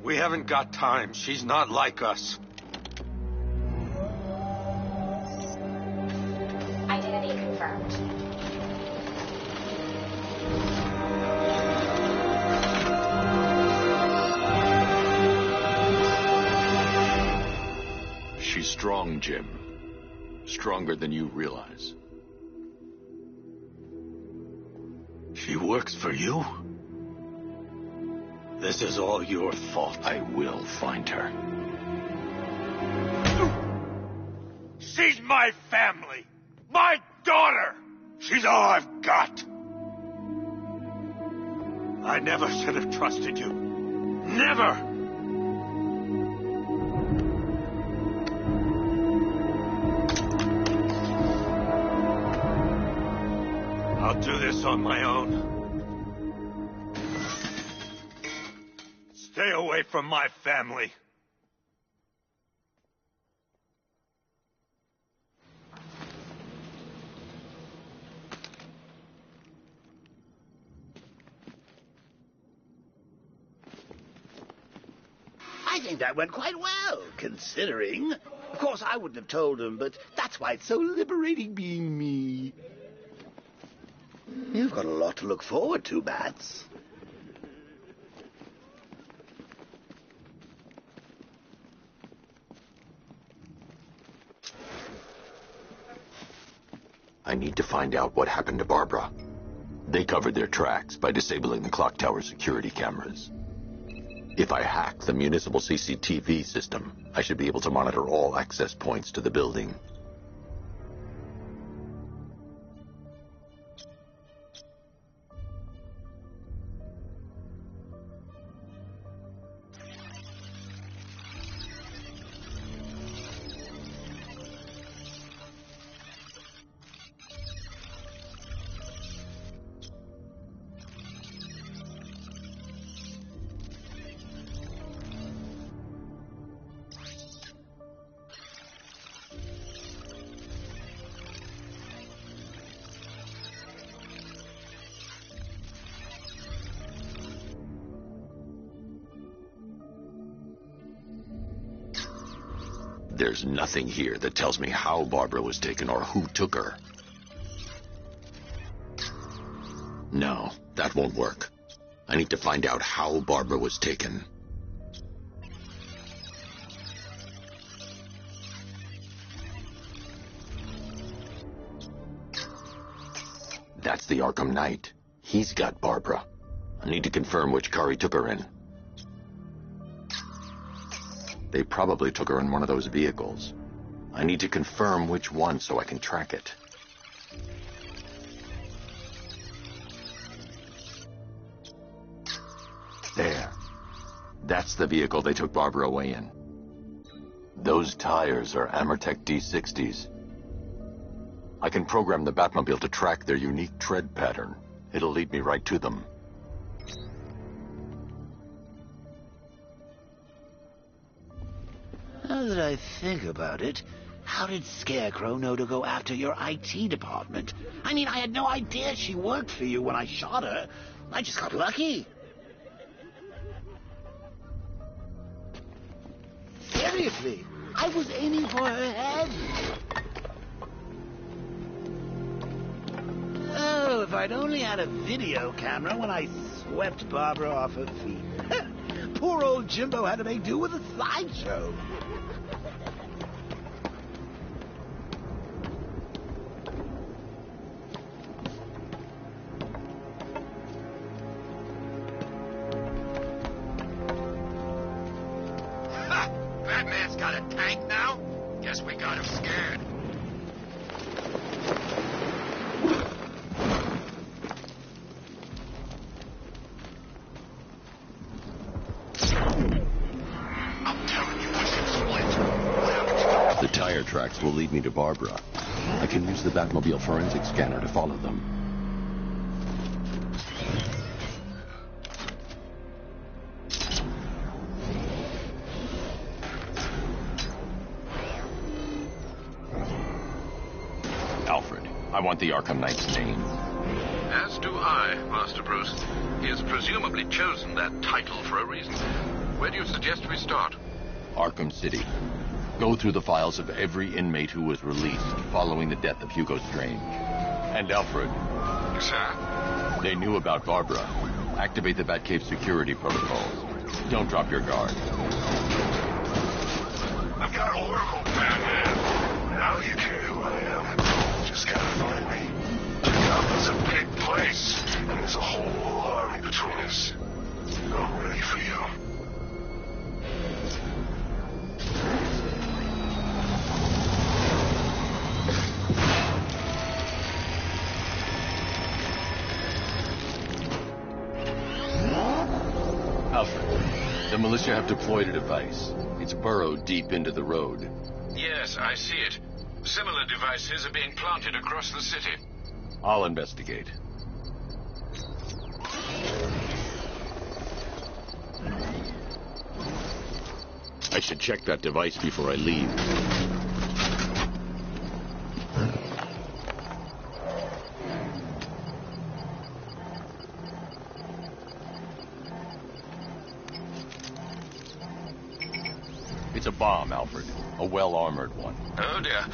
We haven't got time. She's not like us. Identity confirmed. She's strong, Jim. Stronger than you realize. She works for you? This is all your fault. I will find her. She's my family! My daughter! She's all I've got! I never should have trusted you. Never! I'll do this on my own. Stay away from my family. I think that went quite well, considering. Of course, I wouldn't have told him, but that's why it's so liberating being me. You've got a lot to look forward to, Bats. I need to find out what happened to Barbara. They covered their tracks by disabling the clock tower security cameras. If I hack the municipal CCTV system, I should be able to monitor all access points to the building. There's nothing here that tells me how Barbara was taken or who took her. No, that won't work. I need to find out how Barbara was taken. That's the Arkham Knight. He's got Barbara. I need to confirm which car he took her in. They probably took her in one of those vehicles. I need to confirm which one so I can track it. There. That's the vehicle they took Barbara away in. Those tires are Amertech D60s. I can program the Batmobile to track their unique tread pattern. It'll lead me right to them. Now that I think about it, how did Scarecrow know to go after your IT department? I mean, I had no idea she worked for you when I shot her. I just got lucky. Seriously, I was aiming for her head. Oh, if I'd only had a video camera when I swept Barbara off her feet. Poor old Jimbo had to make do with a slideshow. Batman's got a tank now? Guess we got him scared. I'm telling you, we should split. The tire tracks will lead me to Barbara. I can use the Batmobile forensic scanner to follow them. Alfred, I want the Arkham Knight's name. As do I, Master Bruce. He has presumably chosen that title for a reason. Where do you suggest we start? Arkham City. Go through the files of every inmate who was released following the death of Hugo Strange. And Alfred. Sir? They knew about Barbara. Activate the Batcave security protocols. Don't drop your guard. I've got Oracle, Batman. Now you care who I am. Just gotta find me. Gotham's a big place, and there's a whole army between us. I'm ready for you. Alfred, the militia have deployed a device. It's burrowed deep into the road. Yes, I see it. Similar devices are being planted across the city. I'll investigate. I should check that device before I leave. It's a bomb, Alfred. A well-armored one. Oh, dear.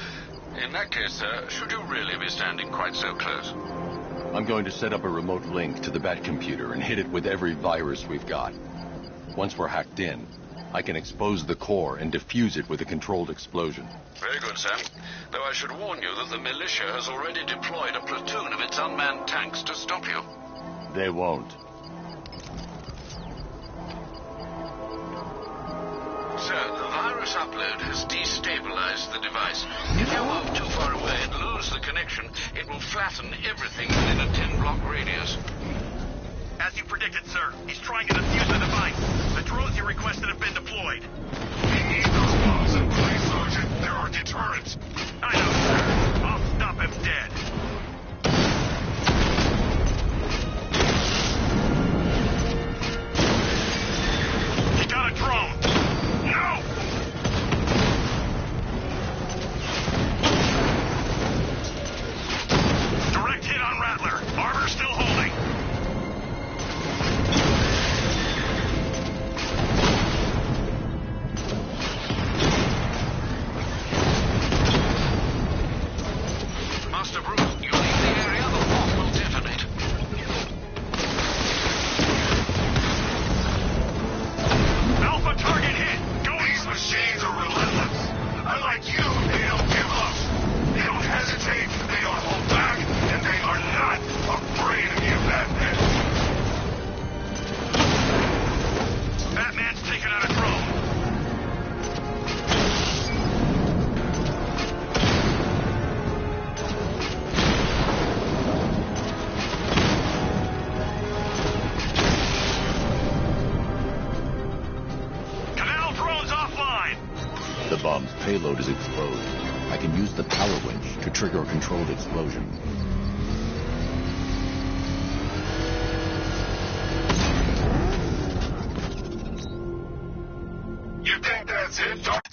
In that case, sir, should you really be standing quite so close? I'm going to set up a remote link to the Batcomputer and hit it with every virus we've got. Once we're hacked in, I can expose the core and defuse it with a controlled explosion. Very good, Sam. Though I should warn you that the militia has already deployed a platoon of its unmanned tanks to stop you. They won't. Sir, the virus upload has destabilized the device. If you move too far away and lose the connection, it will flatten everything within a 10-block radius. As you predicted, sir, he's trying to defuse the device. The drones you requested have been deployed. We need those bombs in place, Sergeant. There are deterrents. I know, sir. I'll stop him dead. He got a drone. No! Direct hit on Rattler. Armor still holding. Master Bruce, you leave the area, the bomb will detonate. Alpha target hit. These machines are relentless. Unlike you, they don't give up. They don't hesitate, they don't hold back, and they are not afraid of you, Batman. Batman's taken out a drone. Canal drones offline. The bomb's payload is exposed. I can use the power winch to trigger a controlled explosion. You think that's it, Doc?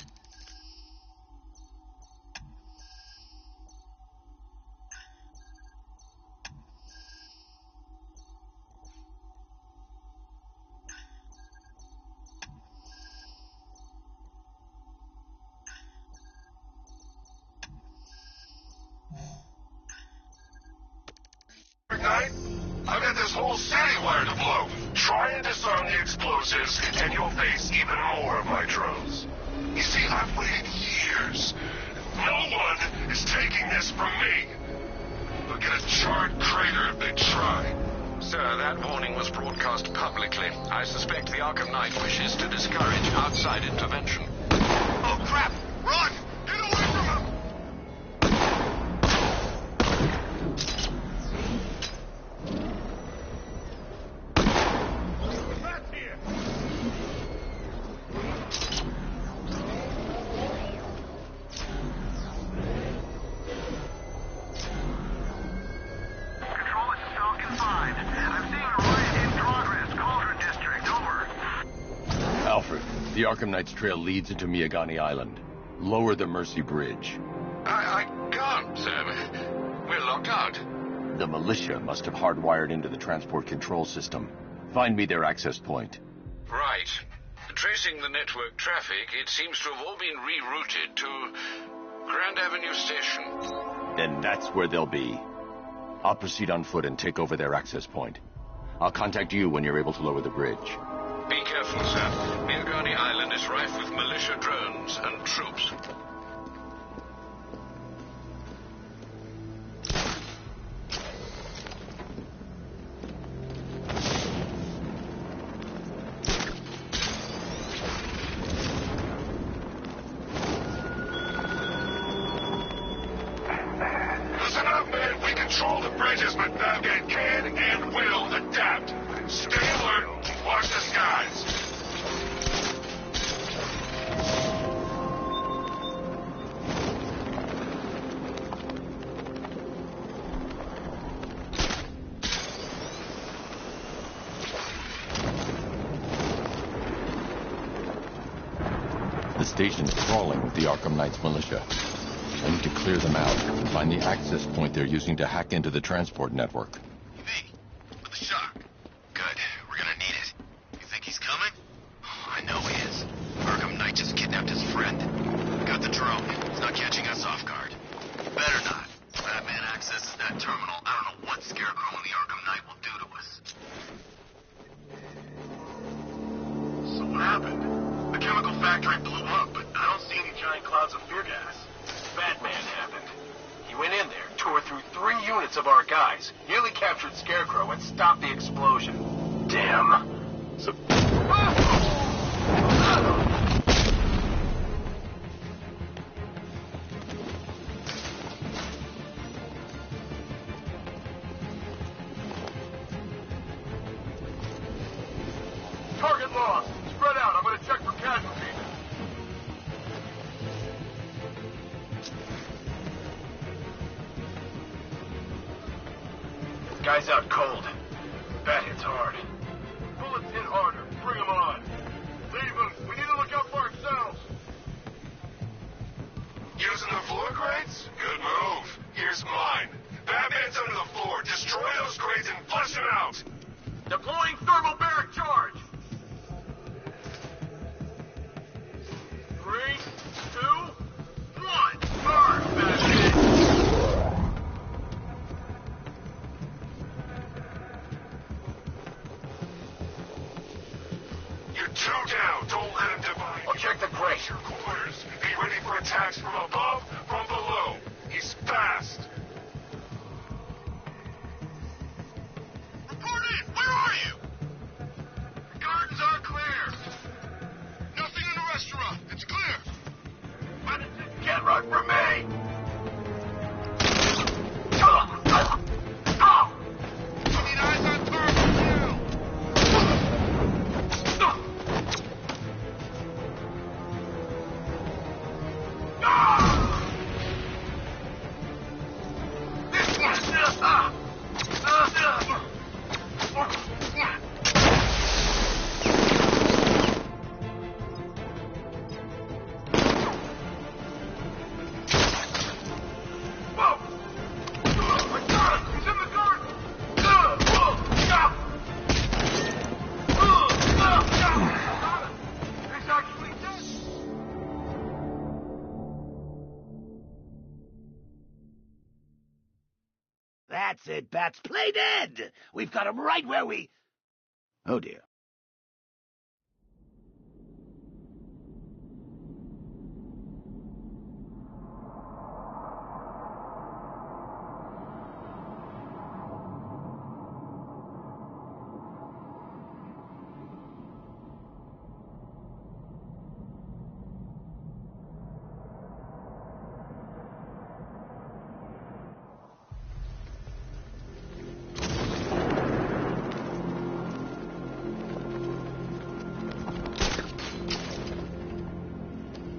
I've got this whole city wired to blow. Try and disarm the explosives, and you'll face even more of my drones. You see, I've waited years. No one is taking this from me. They'll get a charred crater if they try. Sir, that warning was broadcast publicly. I suspect the Arkham Knight wishes to discourage outside intervention. Oh, crap! Run! Get away from him! That's here! Control, it's still confined. I'm seeing a riot in progress. Cauldron District, over. Alfred, the Arkham Knight's trail leads into Miyagani Island. Lower the Mercy Bridge. I can't, sir. We're locked out. The militia must have hardwired into the transport control system. Find me their access point. Right. Tracing the network traffic, it seems to have all been rerouted to Grand Avenue Station. Then that's where they'll be. I'll proceed on foot and take over their access point. I'll contact you when you're able to lower the bridge. Be careful, sir. Miyagani Island is rife with militia drones and troops. Listen up, man. We control the bridges, but Batman can and will adapt. Stay alert. Watch the skies. The station's crawling with the Arkham Knight's militia. I need to clear them out and find the access point they're using to hack into the transport network. Me. With the shock. Good. We're gonna need it. You think he's coming? Oh, I know he is. Arkham Knight just kidnapped his friend. Got the drone. He's not catching us off guard. Better not. If Batman accesses that terminal, I don't know what Scarecrow and the Arkham Knight will do to us. So what happened? The chemical factory blew up, but I don't see any giant clouds of fear gas. Batman happened. He went in there, tore through 3 units of our guys, nearly captured Scarecrow, and stopped the explosion. Damn. So... Target lost. Spread out. I'm gonna check for casualties. Guy's out cold. Bat hits hard. Bullets hit harder. Bring him on. Leave him. We need to look out for ourselves. Using the floor crates? Good move. Here's mine. Batman's under the floor. Destroy those crates and flush him out. Deploying thermal barrack charge. 3, 2, 1. Burn, Batman. You're 2 down. Don't let him divide. I'll check the crate. Your quarters. Be ready for attacks from above, from below. He's fast. Report in. Where are you? The gardens are clear. Nothing in the restaurant. It's clear. Why does this get right for me? I need eyes on target now. That's it, Bats. Play dead! We've got him right where we... Oh, dear.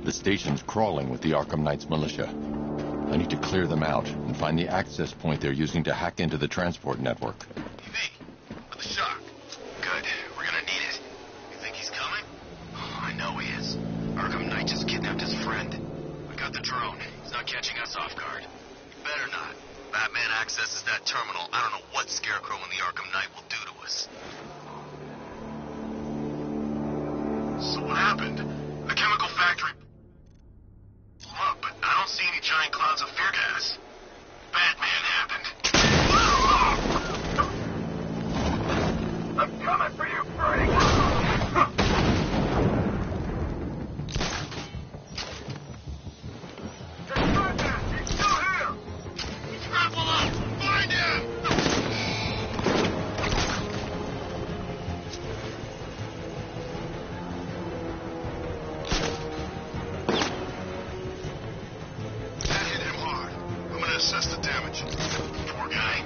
The station's crawling with the Arkham Knight's militia. I need to clear them out and find the access point they're using to hack into the transport network. TV, with the shock. Good. We're gonna need it. You think he's coming? Oh, I know he is. Arkham Knight just kidnapped his friend. We got the drone. He's not catching us off guard. Better not. Batman accesses that terminal. I don't know what Scarecrow and the Arkham Knight will do to us. So what happened? The chemical factory... Look, but I don't see any giant clouds of fear gas. Batman happened. I'm coming for you, Frank! He's still here! He's grappled up! Find him! That hit him hard. I'm gonna assess the damage. Poor guy.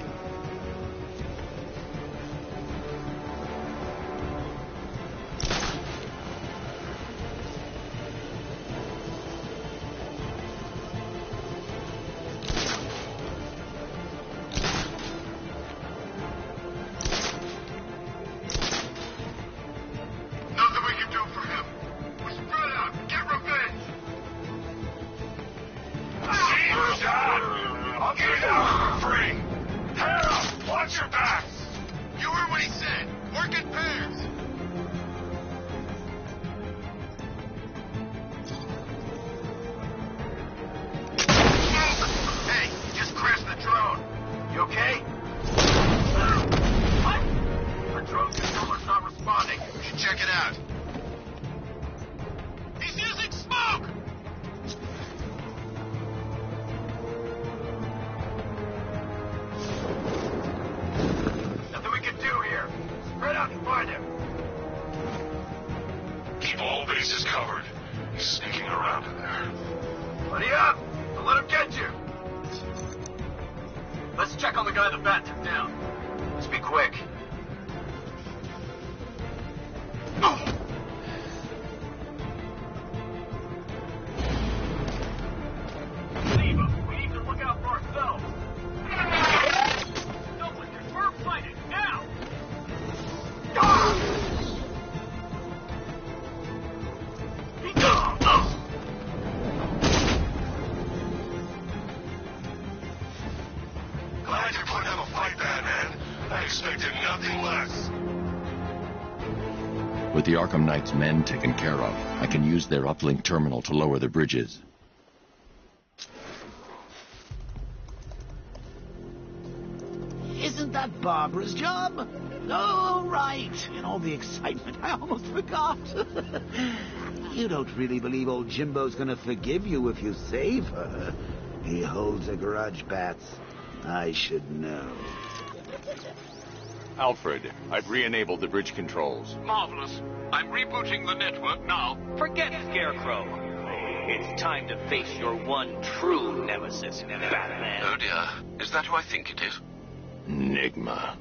Nothing we can do for him. We spread out. Get revenge. Shot! I'll get it out for free. Hell, watch your backs. You heard what he said. Work in pairs. Hey, just crashed the drone. You okay? What? Our drone controller's not responding. We should check it out. He's using smoke! Nothing we can do here. Spread out and find him. Keep all bases covered. He's sneaking around in there. Buddy up! Don't let him get you! Let's check on the guy the bat took down. Let's be quick. Leave him. We need to look out for ourselves. Don't let your swerve fight it. Now! Glad you're putting up a fight, Batman. I expected nothing less. With the Arkham Knight's men taken care of, I can use their uplink terminal to lower the bridges. Isn't that Barbara's job? Oh, right. In all the excitement, I almost forgot. You don't really believe old Jimbo's gonna forgive you if you save her. He holds a grudge, Bats. I should know. Alfred, I've re-enabled the bridge controls. Marvelous. I'm rebooting the network now. Forget Scarecrow. It's time to face your one true nemesis, Batman. Oh dear. Is that who I think it is? Enigma.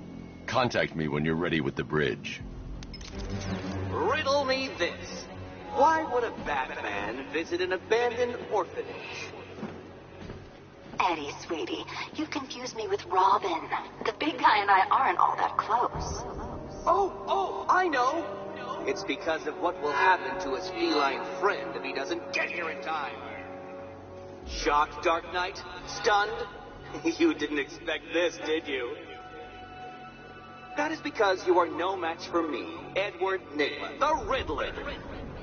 Contact me when you're ready with the bridge. Riddle me this. Why would a Batman visit an abandoned orphanage? Eddie, sweetie, you confused me with Robin. The big guy and I aren't all that close. Oh, I know. It's because of what will happen to his feline friend if he doesn't get here in time. Shocked, Dark Knight? Stunned? You didn't expect this, did you? That is because you are no match for me, Edward Nygma, the Riddler,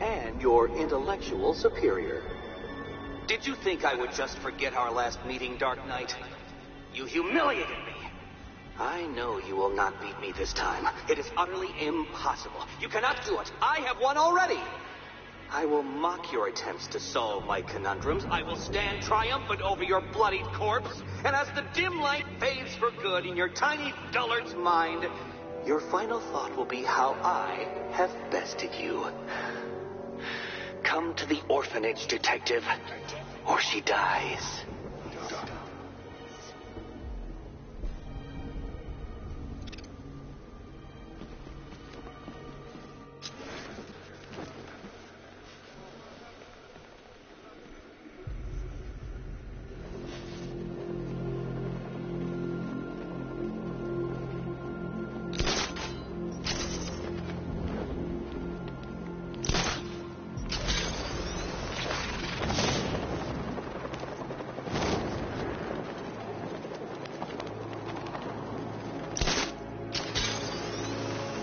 and your intellectual superior. Did you think I would just forget our last meeting, Dark Knight? You humiliated me. I know you will not beat me this time. It is utterly impossible. You cannot do it. I have won already. I will mock your attempts to solve my conundrums. I will stand triumphant over your bloodied corpse. And as the dim light fades for good in your tiny dullard's mind, your final thought will be how I have bested you. Come to the orphanage, detective, or she dies.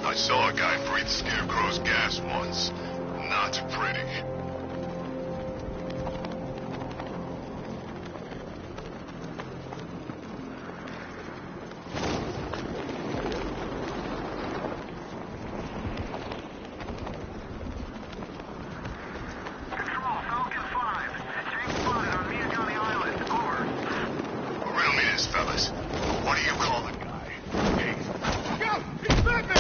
I saw a guy breathe Scarecrow's gas once. Not pretty. Riddle me this, fellas. What do you call the guy? Go! It's Batman!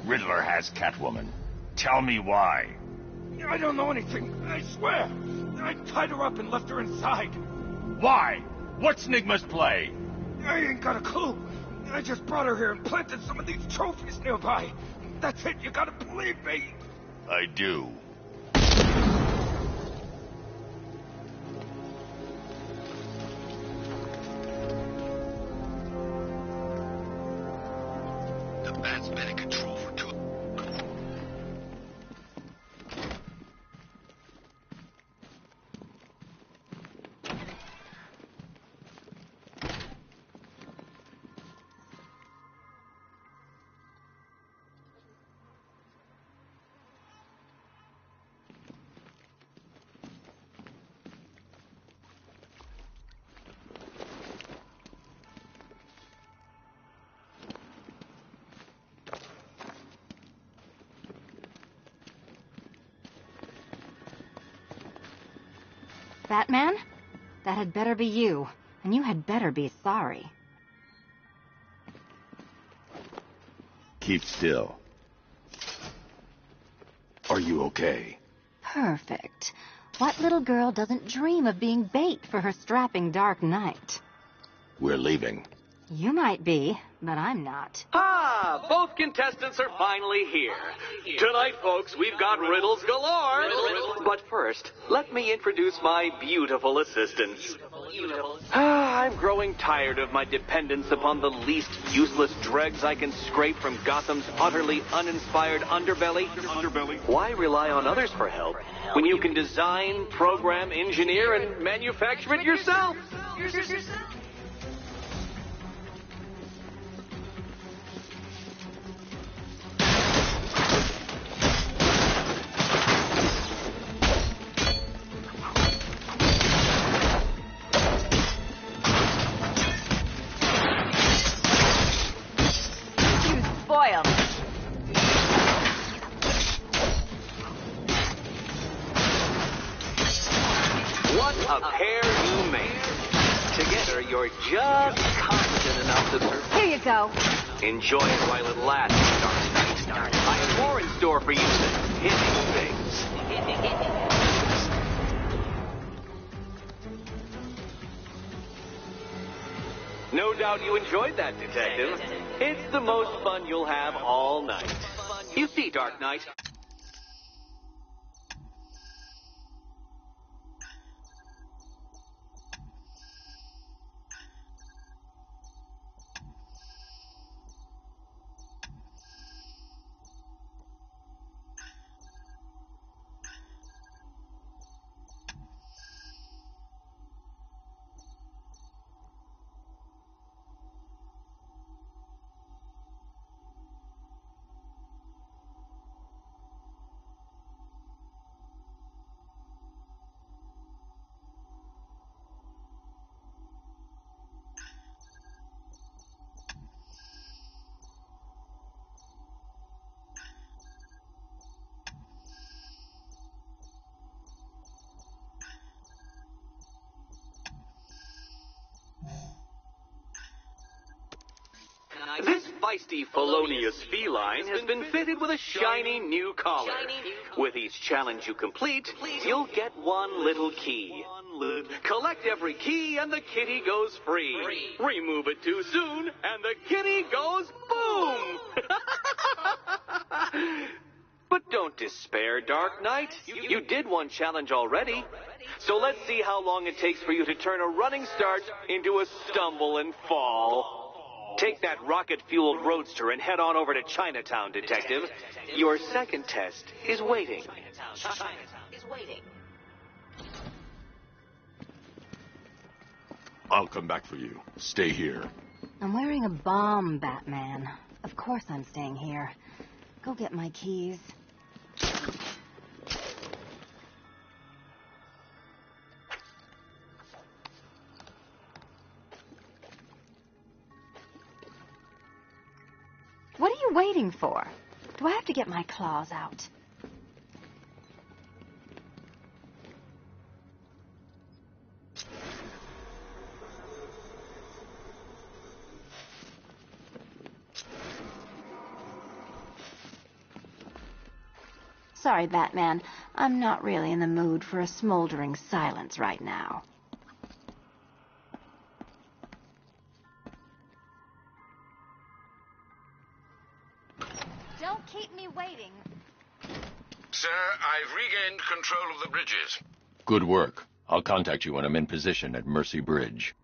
Riddler has Catwoman. Tell me why. I don't know anything, I swear. I tied her up and left her inside. Why? What's Nigma's play? I ain't got a clue. I just brought her here and planted some of these trophies nearby. That's it, you gotta believe me. I do. The Bat's been in control for too... Batman? That had better be you, and you had better be sorry. Keep still. Are you okay? Perfect. What little girl doesn't dream of being bait for her strapping Dark Knight? We're leaving. You might be, but I'm not. Ah, both contestants are finally here. Tonight, folks, we've got riddles galore. But first, let me introduce my beautiful assistants. I'm growing tired of my dependence upon the least useless dregs I can scrape from Gotham's utterly uninspired underbelly. Why rely on others for help when you can design, program, engineer, and manufacture it yourself? Spoiled. What a pair you made. Together, you're just competent enough to serve. Here you go. Enjoy it while it lasts, Dark Knight. I have more in store for you than hitting things. No doubt you enjoyed that, Detective. It's the most fun you'll have all night. You see, Dark Knight, feisty, felonious feline has been fitted with a shiny new collar. With each challenge you complete, you'll get one little key. Collect every key and the kitty goes free. Remove it too soon and the kitty goes boom! But don't despair, Dark Knight. You did one challenge already. So let's see how long it takes for you to turn a running start into a stumble and fall. Take that rocket-fueled roadster and head on over to Chinatown, Detective. Your second test is waiting. I'll come back for you. Stay here. I'm wearing a bomb, Batman. Of course I'm staying here. Go get my keys. What are you waiting for? Do I have to get my claws out? Sorry, Batman. I'm not really in the mood for a smoldering silence right now. Don't keep me waiting. Sir, I've regained control of the bridges. Good work. I'll contact you when I'm in position at Mercy Bridge.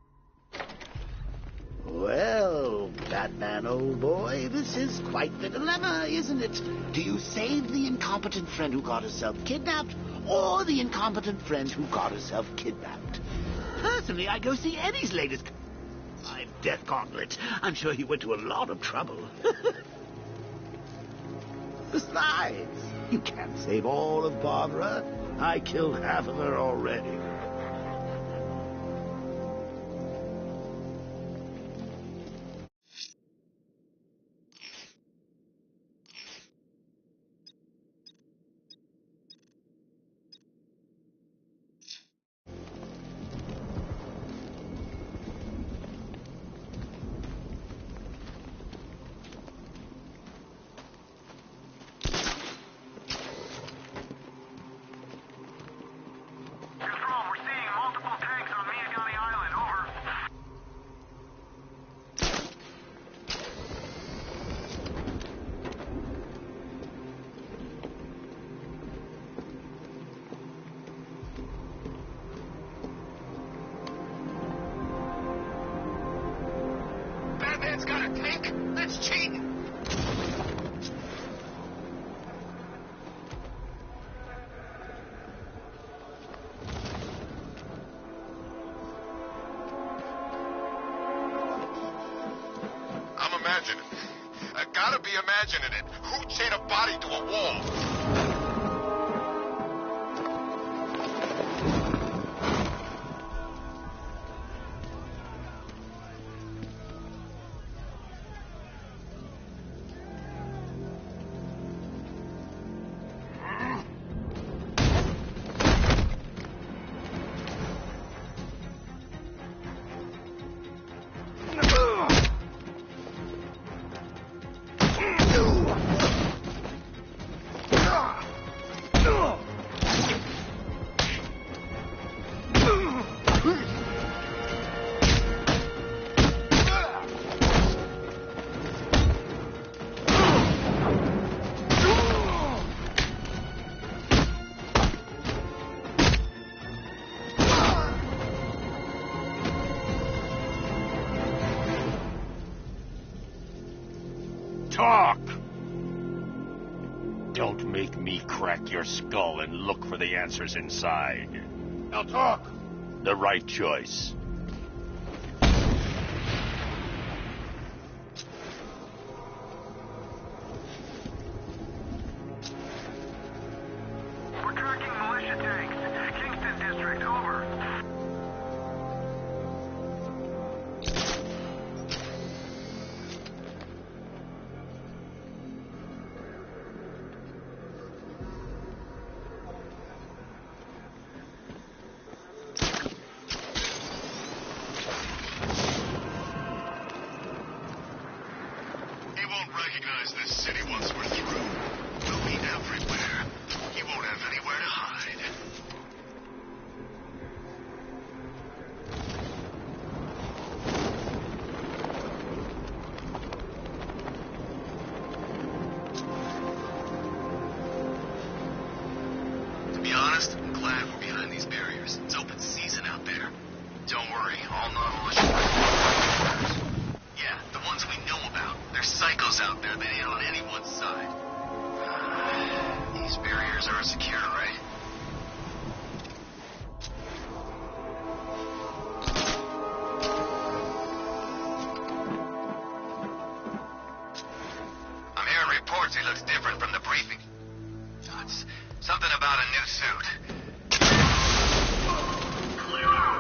Well, Batman, old boy, this is quite the dilemma, isn't it? Do you save the incompetent friend who got herself kidnapped, or the incompetent friend who got herself kidnapped? Personally, I go see Eddie's latest Death Gauntlet. I'm sure he went to a lot of trouble. Besides, you can't save all of Barbara. I killed half of her already. Batman's got a tank? That's cheating! I'm imagining. I gotta be imagining it. Who chained a body to a wall? Talk! Don't make me crack your skull and look for the answers inside. Now talk! The right choice. We're tracking militia tanks. Kingston District, over. won't recognize this city once we're through. We'll be everywhere. He won't have anywhere to hide. To be honest, I'm glad we're behind these barriers. It's open season out there. Don't worry, all non-militia. Yeah, the ones we know about. There's psychos out there that ain't on anyone's side. These barriers are secure, right? I'm hearing reports he looks different from the briefing. It's something about a new suit. Clear out!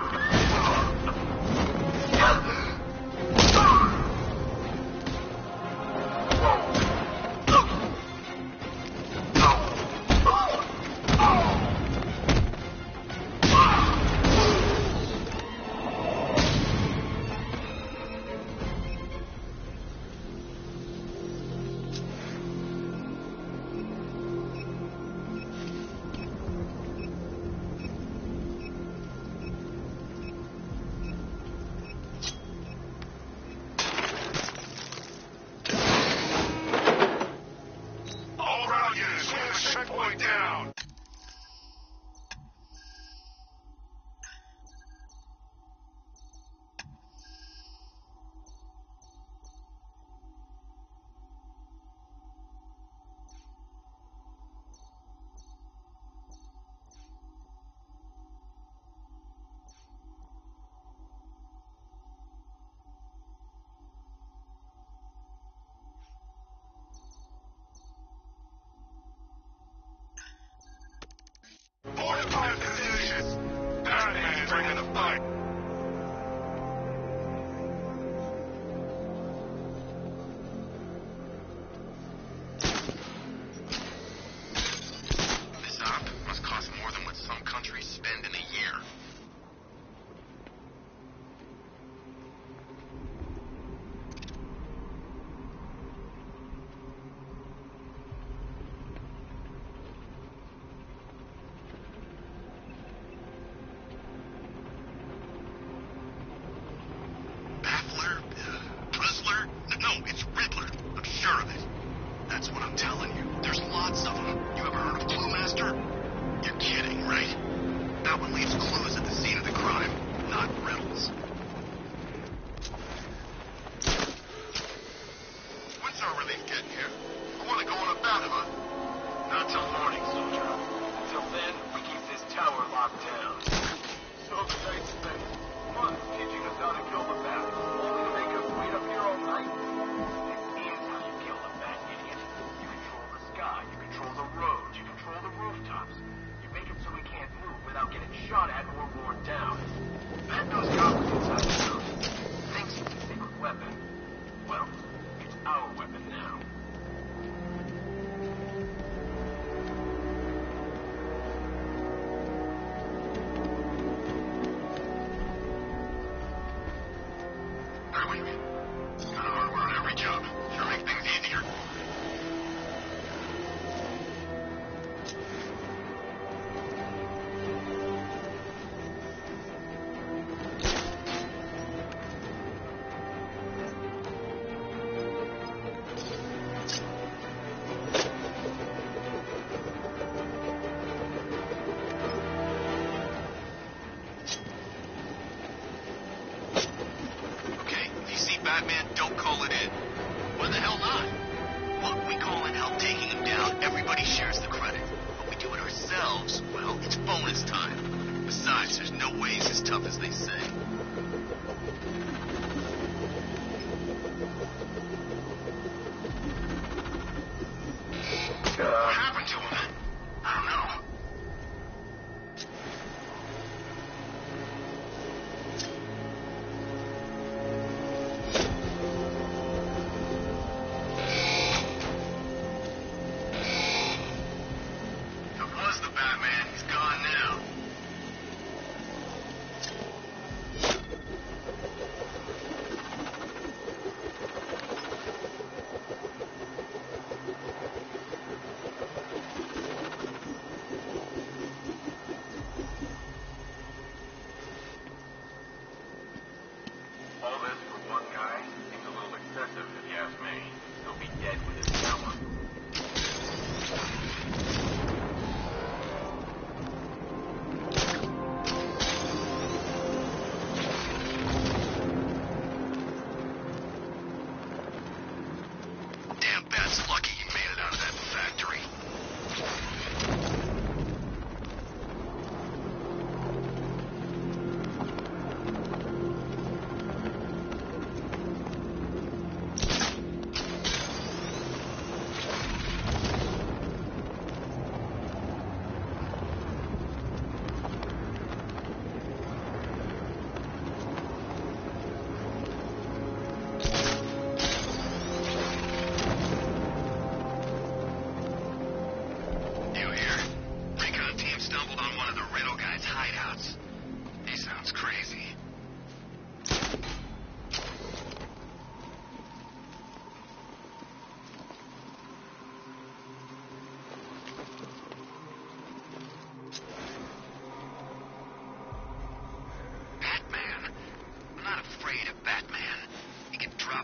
Batman's lucky he made it out of that factory.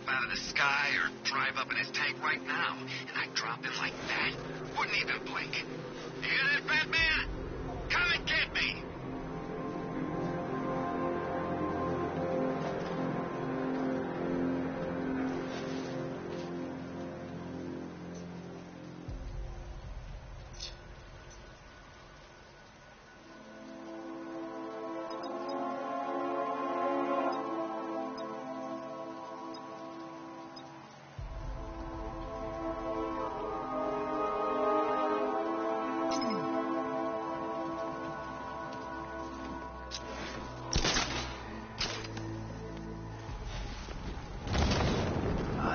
Out of the sky or drive up in his tank right now, and I drop him like that. Wouldn't even blink. You hear that, Batman? Come and get me!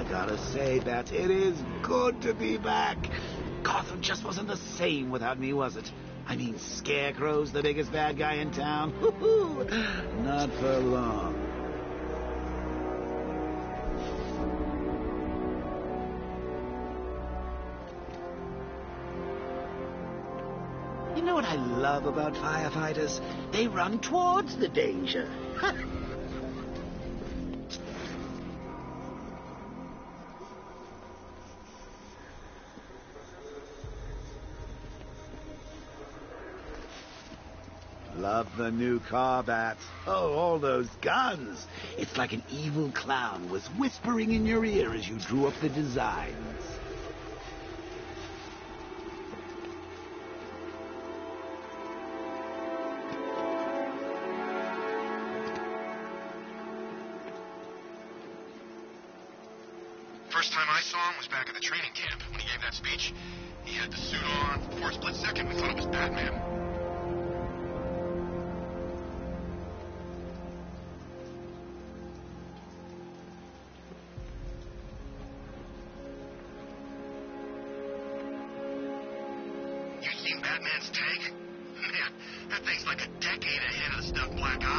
Gotta say that it is good to be back. Gotham just wasn't the same without me, was it? I mean, Scarecrow's the biggest bad guy in town. Not for long. You know what I love about firefighters? They run towards the danger. Love the new car, Bat. Oh, all those guns. It's like an evil clown was whispering in your ear as you drew up the designs. First time I saw him was back at the training camp. When he gave that speech, he had the suit on. For a split second, we thought it was Batman. You seen Batman's tank? Man, that thing's like a decade ahead of the stuff Black Ops